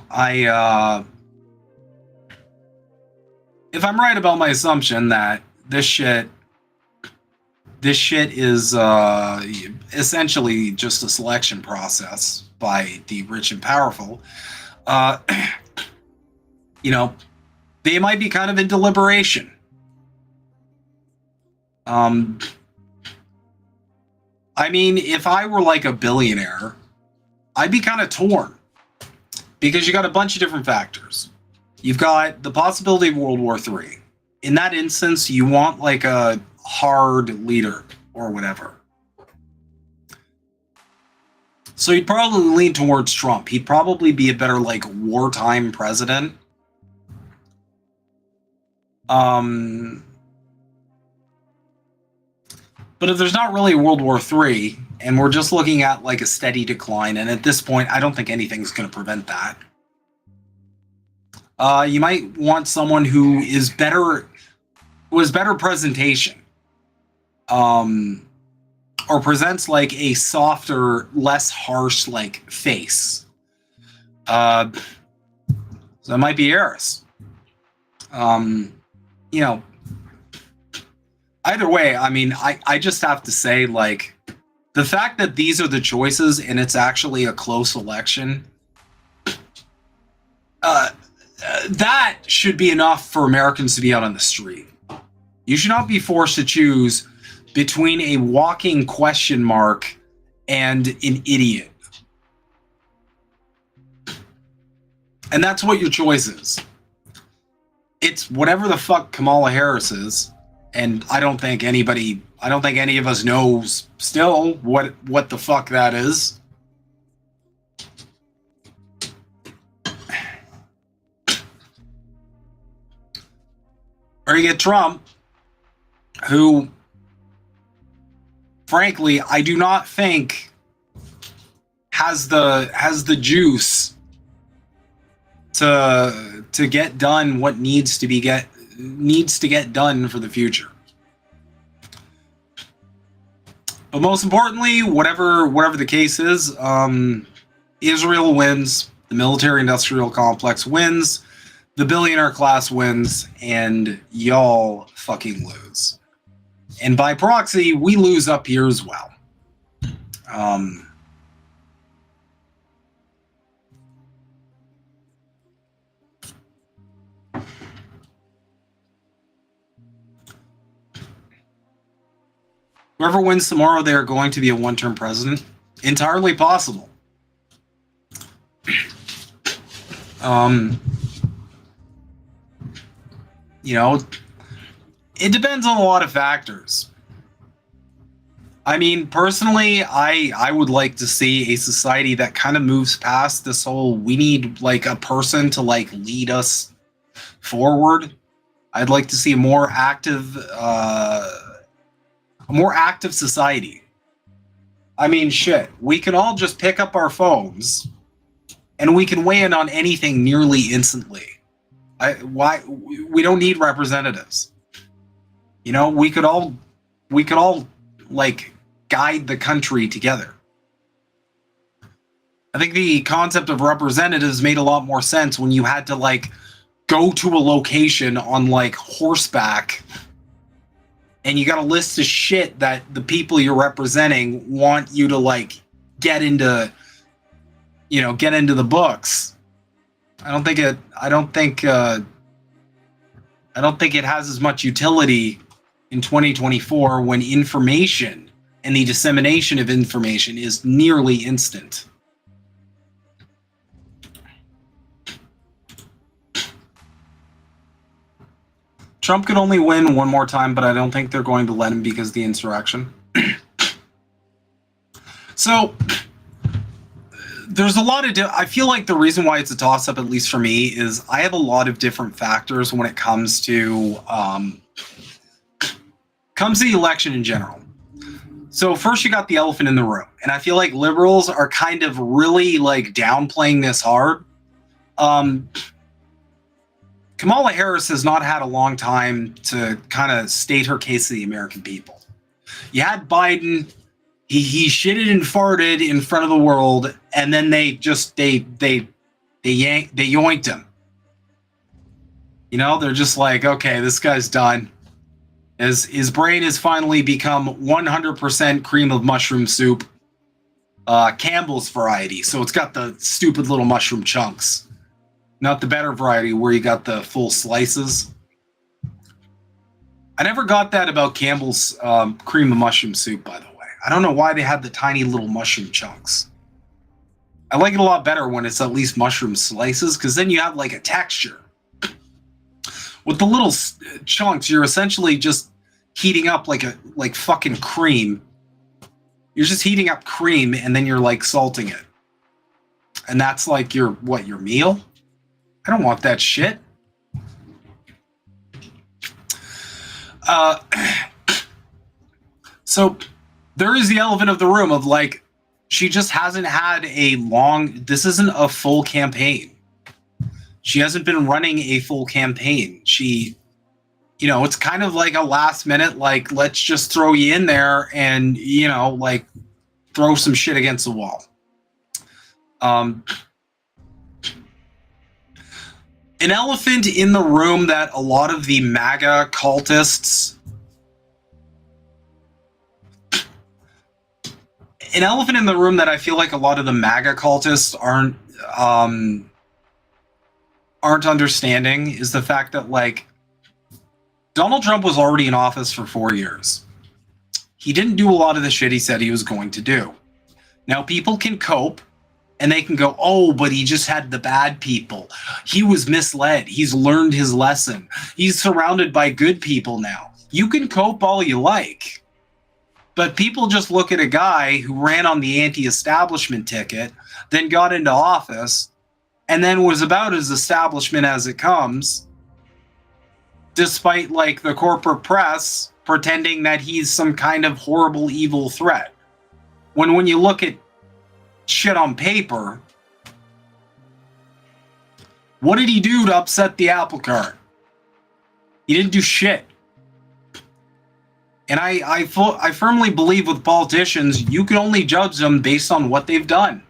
if I'm right about my assumption that this shit is essentially just a selection process by the rich and powerful, you know, they might be kind of in deliberation. I mean, if I were like a billionaire, I'd be kind of torn because you got a bunch of different factors. You've got the possibility of World War III. In that instance, you want like a hard leader or whatever. So you'd probably lean towards Trump. He'd probably be a better like wartime president. But if there's not really a World War III, and we're just looking at like a steady decline, and at this point, I don't think anything's going to prevent that. You might want someone who has better presentation, or presents like a softer, less harsh like face. So it might be Harris. You know. Either way, I mean, I just have to say, like, the fact that these are the choices and it's actually a close election, that should be enough for Americans to be out on the street. You should not be forced to choose between a walking question mark and an idiot. And that's what your choice is. It's whatever the fuck Kamala Harris is. And I don't think any of us knows still what the fuck that is. Or you get Trump, who, frankly, I do not think has the juice to get done what needs to get done for the future. But most importantly, whatever the case is, Israel wins, the military-industrial complex wins, the billionaire class wins, and y'all fucking lose. And by proxy, we lose up here as well. Whoever wins tomorrow, they are going to be a one-term president. Entirely possible. You know, it depends on a lot of factors. I mean, personally, I would like to see a society that kind of moves past this whole, we need like a person to like lead us forward. I'd like to see a more active society. I mean, shit, we can all just pick up our phones and we can weigh in on anything nearly instantly. Why we don't need representatives? You know, we could all like guide the country together. I think the concept of representatives made a lot more sense when you had to like go to a location on like horseback and you got a list of shit that the people you're representing want you to like get into the books. I don't think it has as much utility in 2024 when information and the dissemination of information is nearly instant. Trump could only win one more time, but I don't think they're going to let him because of the insurrection. So there's a lot of I feel like the reason why it's a toss-up, at least for me, is I have a lot of different factors when it comes to the election in general. So first you got the elephant in the room, and I feel like liberals are kind of really like downplaying this hard. Kamala Harris has not had a long time to kind of state her case to the American people. You had Biden, he shitted and farted in front of the world, and then they yoinked him. You know, they're just like, okay, this guy's done. His brain has finally become 100% cream of mushroom soup, Campbell's variety. So it's got the stupid little mushroom chunks, not the better variety where you got the full slices. I never got that about Campbell's cream of mushroom soup, by the way. I don't know why they had the tiny little mushroom chunks. I like it a lot better when it's at least mushroom slices, because then you have like a texture. With the little chunks, you're essentially just heating up like fucking cream. You're just heating up cream and then you're like salting it. And that's like your meal? I don't want that shit. So there is the elephant of the room of like, she just hasn't had this isn't a full campaign. She hasn't been running a full campaign. She, it's kind of like a last minute, like, let's just throw you in there and, like throw some shit against the wall. An elephant in the room that a lot of the MAGA cultists, an elephant in the room that I feel like a lot of the MAGA cultists aren't understanding is the fact that, like, Donald Trump was already in office for 4 years. He didn't do a lot of the shit he said he was going to do. Now, people can cope and they can go, oh, but he just had the bad people. He was misled. He's learned his lesson. He's surrounded by good people now. You can cope all you like. But people just look at a guy who ran on the anti-establishment ticket, then got into office, and then was about as establishment as it comes, despite like the corporate press pretending that he's some kind of horrible, evil threat. When you look at shit on paper, what did he do to upset the apple cart? He didn't do shit. And I firmly believe with politicians, you can only judge them based on what they've done.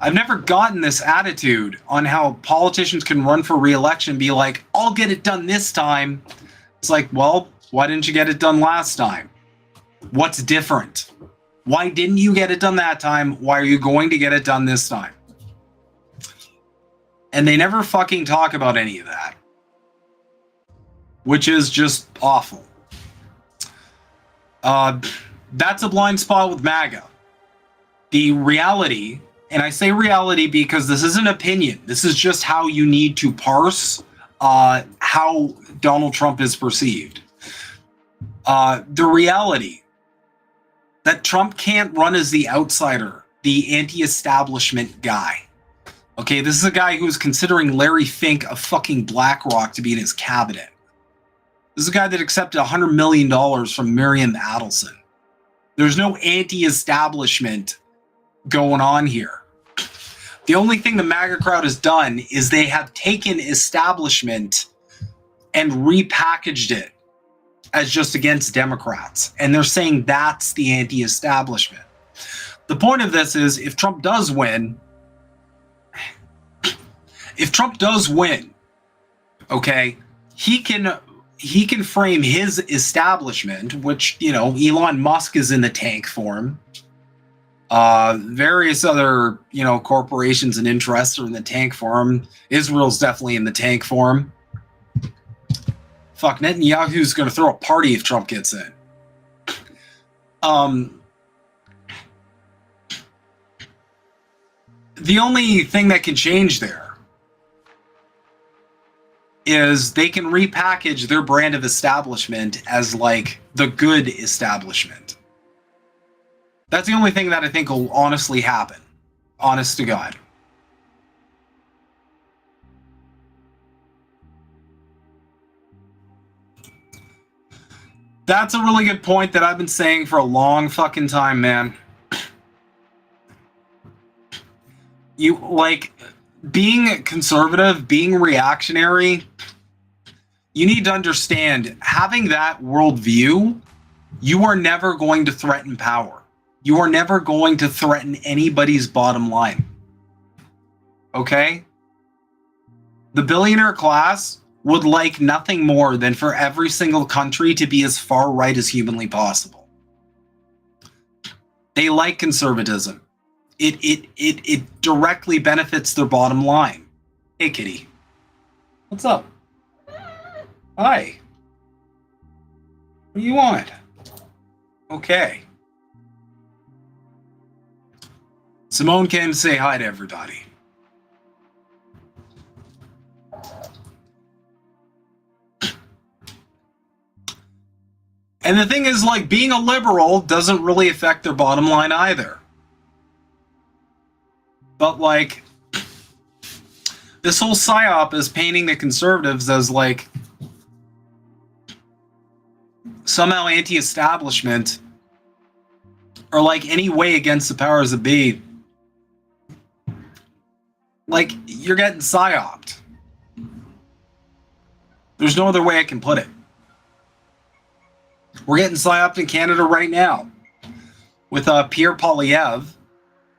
I've never gotten this attitude on how politicians can run for re-election and be like, I'll get it done this time. It's like, well, why didn't you get it done last time? What's different? Why didn't you get it done that time? Why are you going to get it done this time? And they never fucking talk about any of that, which is just awful. That's a blind spot with MAGA. The reality, and I say reality because this isn't opinion, this is just how you need to parse how Donald Trump is perceived. The reality that Trump can't run as the outsider, the anti-establishment guy. Okay, this is a guy who's considering Larry Fink of fucking BlackRock to be in his cabinet. This is a guy that accepted $100 million from Miriam Adelson. There's no anti-establishment going on here. The only thing the MAGA crowd has done is they have taken establishment and repackaged it as just against Democrats. And they're saying that's the anti-establishment. The point of this is if Trump does win, okay, he can frame his establishment, which, Elon Musk is in the tank for him. Various other, corporations and interests are in the tank for him. Israel's definitely in the tank for him. Fuck, Netanyahu's going to throw a party if Trump gets in. The only thing that can change there is they can repackage their brand of establishment as like the good establishment. That's the only thing that I think will honestly happen. Honest to God. That's a really good point that I've been saying for a long fucking time, man. You, like, being conservative, being reactionary, you need to understand, having that worldview, you are never going to threaten power. You are never going to threaten anybody's bottom line. Okay? The billionaire class would like nothing more than for every single country to be as far right as humanly possible. They like conservatism. It directly benefits their bottom line. Hey, kitty. What's up? Hi. What do you want? Okay. Simone came to say hi to everybody. And the thing is, like, being a liberal doesn't really affect their bottom line either. But, like, this whole psyop is painting the conservatives as, like, somehow anti-establishment or, like, any way against the powers that be. Like, you're getting psyoped. There's no other way I can put it. We're getting psyoped in Canada right now with Pierre Poilievre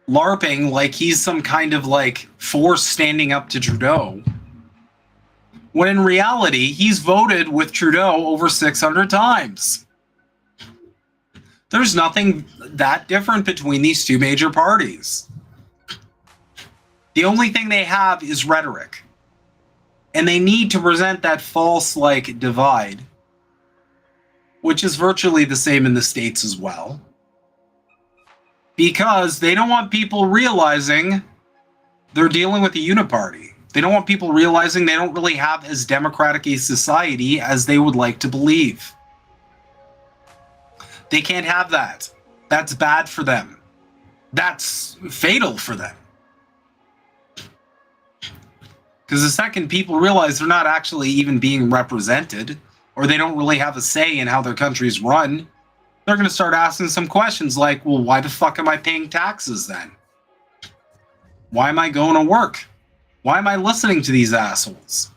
LARPing like he's some kind of like force standing up to Trudeau, when in reality he's voted with Trudeau over 600 times. There's nothing that different between these two major parties. The only thing they have is rhetoric, and they need to present that false like divide, which is virtually the same in the States as well, because they don't want people realizing they're dealing with a uniparty. They don't want people realizing they don't really have as democratic a society as they would like to believe. They can't have that. That's bad for them. That's fatal for them. Because the second people realize they're not actually even being represented, or they don't really have a say in how their country's run, they're going to start asking some questions like, well, why the fuck am I paying taxes then? Why am I going to work? Why am I listening to these assholes?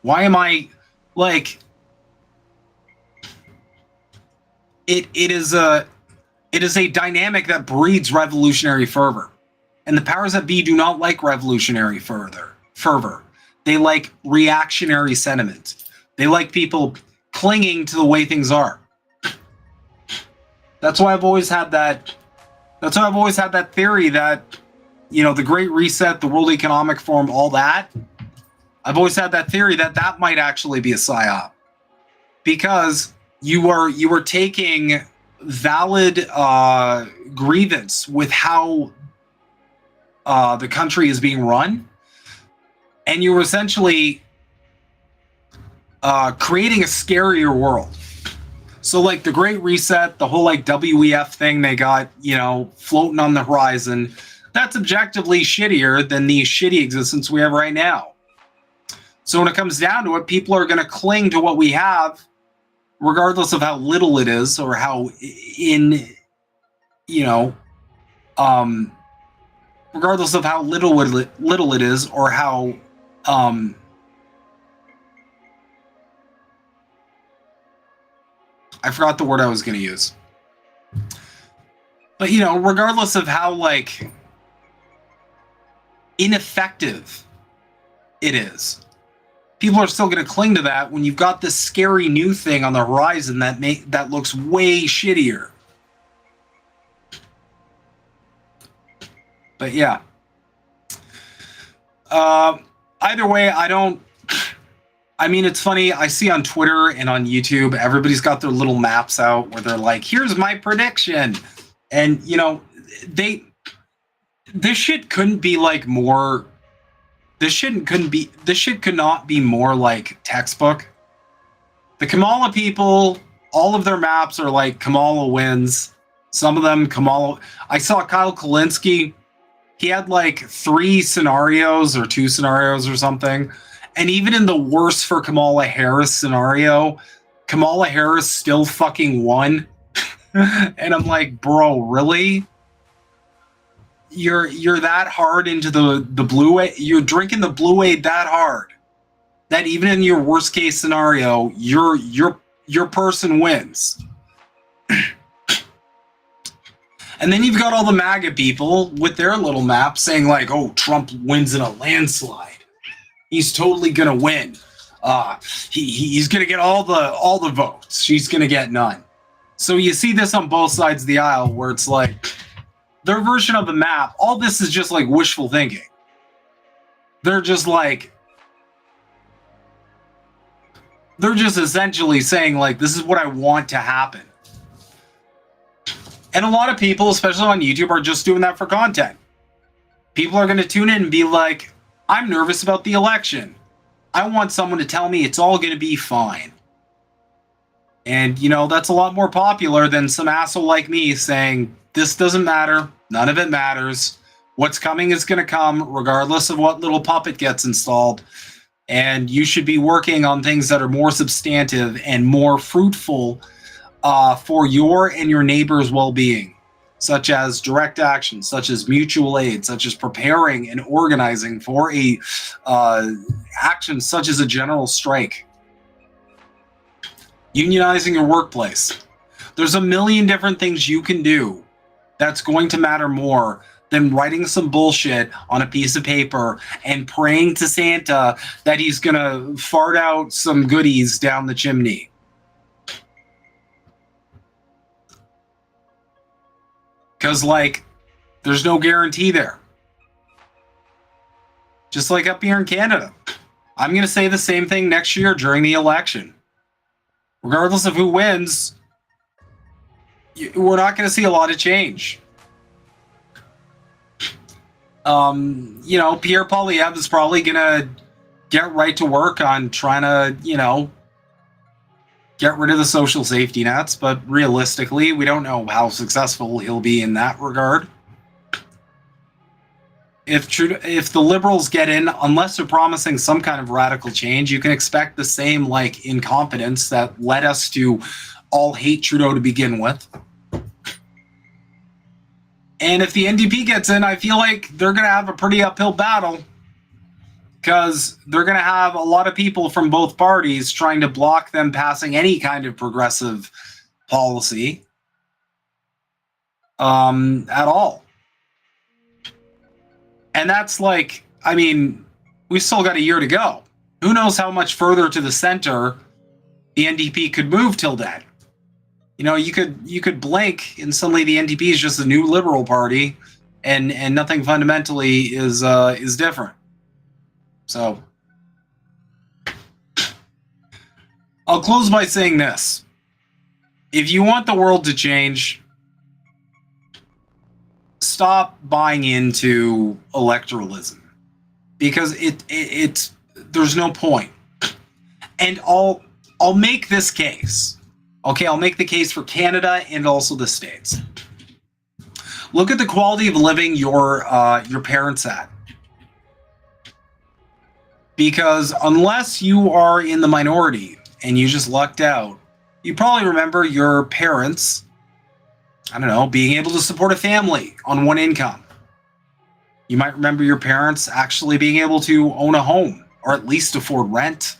Why am I, like... It is a dynamic that breeds revolutionary fervor. And the powers that be do not like revolutionary fervor. They like reactionary sentiment. They like people clinging to the way things are. That's why I've always had that. That's why I've always had that theory that, you know, the Great Reset, the World Economic Forum, all that. I've always had that theory that that might actually be a psyop, because you are taking valid grievance with how the country is being run, and you're essentially creating a scarier world. So like the Great Reset, the whole like WEF thing they got, you know, floating on the horizon, that's objectively shittier than the shitty existence we have right now. So when it comes down to it, people are going to cling to what we have, regardless of how little it is, or how regardless of how little it is, or how I forgot the word I was going to use. But, you know, regardless of how, like, ineffective it is, people are still going to cling to that when you've got this scary new thing on the horizon that looks way shittier. But, yeah. Either way, I mean, it's funny. I see on Twitter and on YouTube, everybody's got their little maps out where they're like, here's my prediction. And, you know, this shit couldn't be like more, this shit could not be more like textbook. The Kamala people, all of their maps are like Kamala wins. Some of them, Kamala. I saw Kyle Kulinski. He had like 3 scenarios or 2 scenarios or something. And even in the worst for Kamala Harris scenario, Kamala Harris still fucking won. And I'm like, bro, really? You're that hard into the blue aid? You're drinking the blue aid that hard that even in your worst case scenario, your person wins. And then you've got all the MAGA people with their little map saying like, oh, Trump wins in a landslide. He's totally gonna win. He's gonna get all the votes. She's gonna get none. So you see this on both sides of the aisle, where it's like their version of the map. All this is just like wishful thinking. They're just like, They're just essentially saying, like, this is what I want to happen. And a lot of people, especially on YouTube, are just doing that for content. People are going to tune in and be like, I'm nervous about the election. I want someone to tell me it's all going to be fine. And, you know, that's a lot more popular than some asshole like me saying, this doesn't matter. None of it matters. What's coming is going to come, regardless of what little puppet gets installed. And you should be working on things that are more substantive and more fruitful for your and your neighbor's well-being, such as direct action, such as mutual aid, such as preparing and organizing for a action such as a general strike. Unionizing your workplace. There's a million different things you can do that's going to matter more than writing some bullshit on a piece of paper and praying to Santa that he's gonna fart out some goodies down the chimney. Because, like, there's no guarantee there. Just like up here in Canada. I'm gonna say the same thing next year during the election. Regardless of who wins, we're not going to see a lot of change. You know, Pierre Poilievre is probably going to get right to work on trying to, you know, get rid of the social safety nets. But realistically, we don't know how successful he'll be in that regard. If the Liberals get in, unless they're promising some kind of radical change, you can expect the same, like, incompetence that led us to all hate Trudeau to begin with. And if the NDP gets in, I feel like they're going to have a pretty uphill battle, because they're going to have a lot of people from both parties trying to block them passing any kind of progressive policy at all. And that's like, I mean, we've still got a year to go. Who knows how much further to the center the NDP could move till then. You know, you could blink and suddenly the NDP is just a new Liberal party, and nothing fundamentally is different. So I'll close by saying this. If you want the world to change, stop buying into electoralism, because it's there's no point. And I'll make this case. Okay, I'll make the case for Canada and also the States. Look at the quality of living your parents had. Because unless you are in the minority and you just lucked out, you probably remember your parents, I don't know, being able to support a family on one income. You might remember your parents actually being able to own a home, or at least afford rent.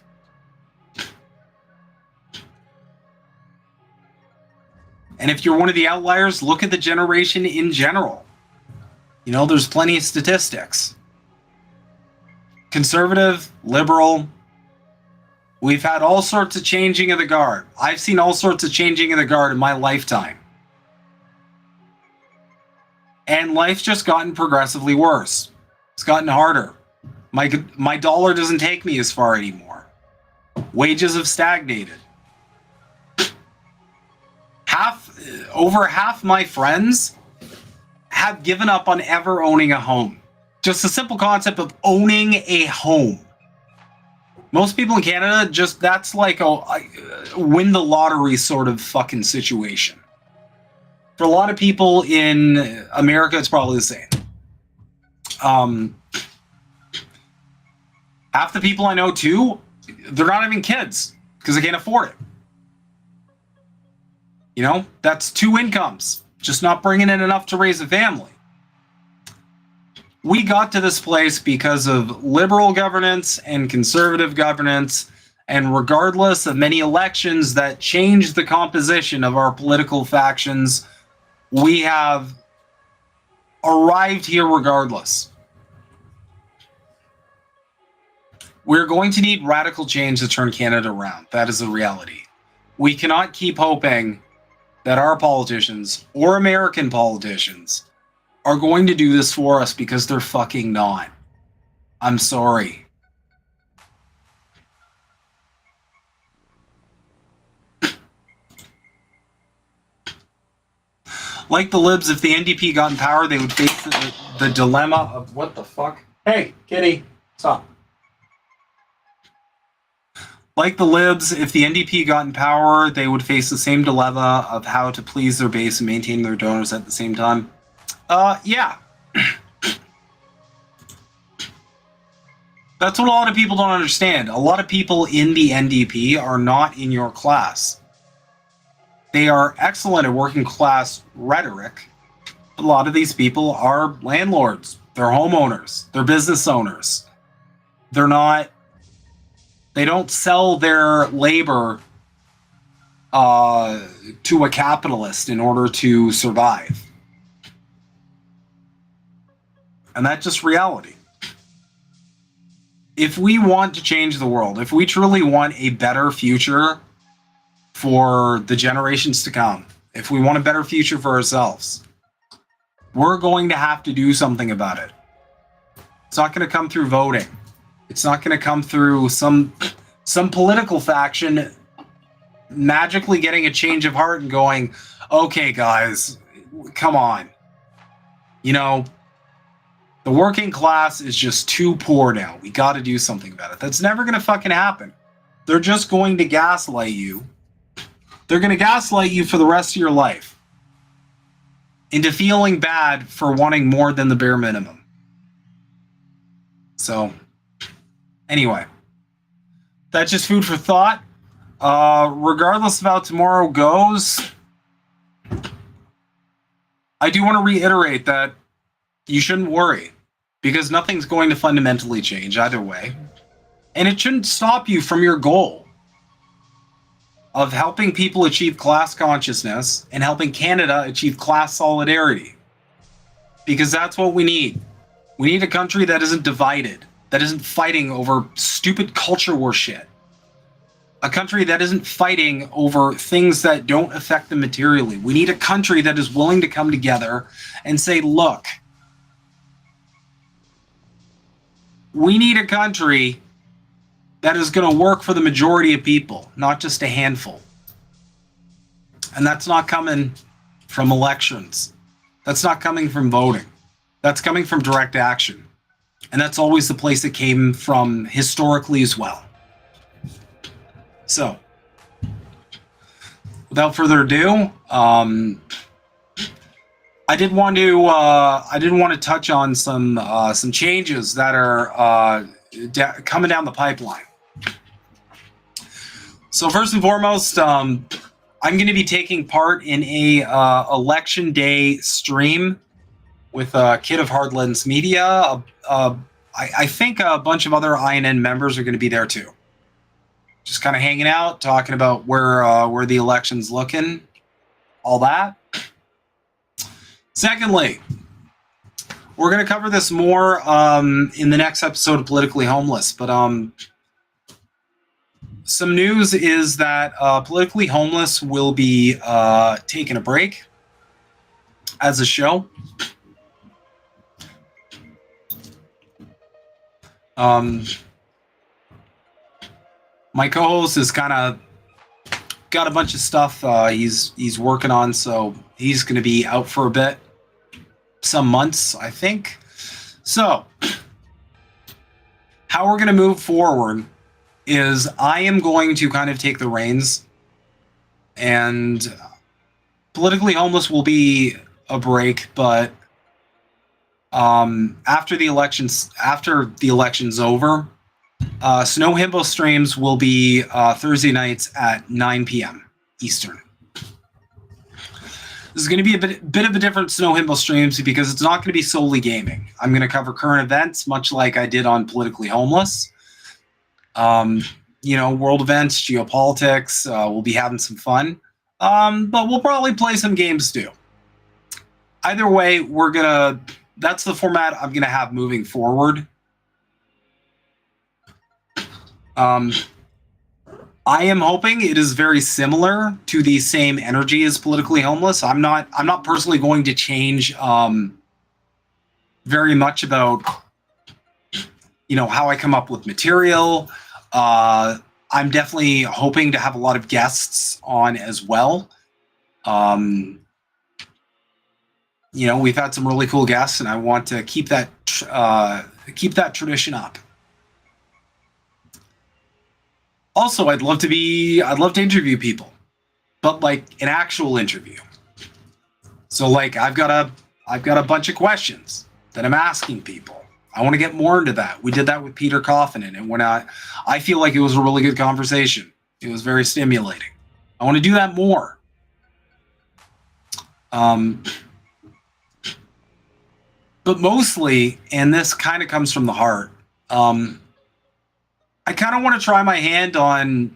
And if you're one of the outliers, look at the generation in general. You know, there's plenty of statistics. Conservative, liberal, we've had all sorts of changing of the guard. I've seen all sorts of changing of the guard in my lifetime. And life's just gotten progressively worse. It's gotten harder. My dollar doesn't take me as far anymore. Wages have stagnated. Over half my friends have given up on ever owning a home. Just the simple concept of owning a home. Most people in Canada, just that's like a win the lottery sort of fucking situation. For a lot of people in America, it's probably the same. Half the people I know too, they're not having kids because they can't afford it. You know, that's two incomes, just not bringing in enough to raise a family. We got to this place because of liberal governance and conservative governance, and regardless of many elections that changed the composition of our political factions, we have arrived here regardless. We're going to need radical change to turn Canada around. That is the reality. We cannot keep hoping that our politicians or American politicians are going to do this for us, because they're fucking not. I'm sorry. Like the libs, if the NDP got in power, they would face the dilemma of what the fuck? Hey, kitty, stop. Like the libs, if the NDP got in power, they would face the same dilemma of how to please their base and maintain their donors at the same time. Yeah. That's what a lot of people don't understand. A lot of people in the NDP are not in your class. They are excellent at working class rhetoric. A lot of these people are landlords. They're homeowners. They're business owners. They don't sell their labor to a capitalist in order to survive. And that's just reality. If we want to change the world, if we truly want a better future for the generations to come, if we want a better future for ourselves, we're going to have to do something about it. It's not going to come through voting. It's not going to come through some political faction magically getting a change of heart and going, okay, guys, come on. You know, the working class is just too poor now. We got to do something about it. That's never going to fucking happen. They're just going to gaslight you. They're going to gaslight you for the rest of your life into feeling bad for wanting more than the bare minimum. So, anyway, that's just food for thought. Regardless of how tomorrow goes, I do want to reiterate that you shouldn't worry, because nothing's going to fundamentally change either way. And it shouldn't stop you from your goal of helping people achieve class consciousness and helping Canada achieve class solidarity. Because that's what we need. We need a country that isn't divided, that isn't fighting over stupid culture war shit. A country that isn't fighting over things that don't affect them materially. We need a country that is willing to come together and say, look, we need a country that is going to work for the majority of people, not just a handful. And that's not coming from elections. That's not coming from voting. That's coming from direct action. And that's always the place it came from historically as well. So, without further ado, I did want to touch on some changes that are coming down the pipeline. So first and foremost, I'm going to be taking part in a election day stream with Kid of Hardlands Media. I think a bunch of other INN members are going to be there too. Just kind of hanging out, talking about where the election's looking, all that. Secondly, we're going to cover this more in the next episode of Politically Homeless, but some news is that Politically Homeless will be taking a break as a show. My co-host has kind of got a bunch of stuff he's working on, so he's going to be out for a bit, some months, I think. So, how we're going to move forward is I am going to kind of take the reins, and Politically Homeless will be a break, but after the election's over, Snow Himbo streams will be Thursday nights at 9 p.m. Eastern. This is going to be a bit of a different Snow Himbo streams because it's not going to be solely gaming. I'm going to cover current events, much like I did on Politically Homeless. World events, geopolitics. We'll be having some fun, but we'll probably play some games too. Either way, that's the format I'm going to have moving forward. I am hoping it is very similar to the same energy as Politically Homeless. I'm not personally going to change very much about how I come up with material. I'm definitely hoping to have a lot of guests on as well. we've had some really cool guests, and I want to keep that tradition up. Also, I'd love to interview people, but like an actual interview. So like I've got a bunch of questions that I'm asking people. I want to get more into that. We did that with Peter Coffin, and when I feel like it was a really good conversation. It was very stimulating. I want to do that more. But mostly, and this kind of comes from the heart, I kind of want to try my hand on,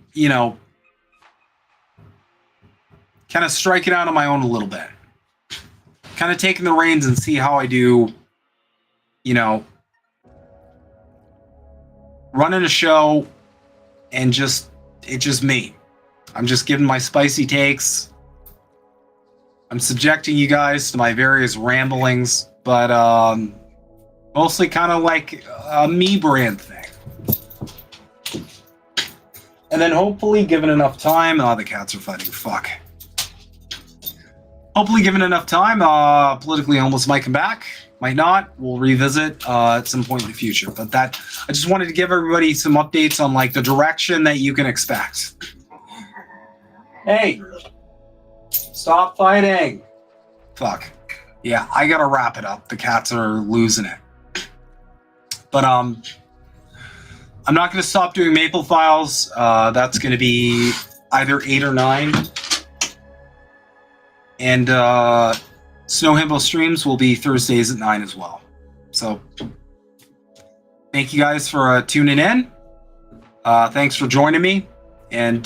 kind of striking out on my own a little bit. Kind of taking the reins and see how I do, running a show and it's just me. I'm just giving my spicy takes. I'm subjecting you guys to my various ramblings, but mostly kind of like a me brand thing. And then hopefully given enough time, the cats are fighting, fuck. Hopefully given enough time, Politically Homeless might come back, might not. We'll revisit at some point in the future. But I just wanted to give everybody some updates on like the direction that you can expect. Hey, stop fighting. Fuck. Yeah, I gotta wrap it up. The cats are losing it. But I'm not gonna stop doing Maple Files. That's gonna be either 8 or 9. And Snow Himbo streams will be Thursdays at 9 as well. So thank you guys for tuning in. Thanks for joining me. And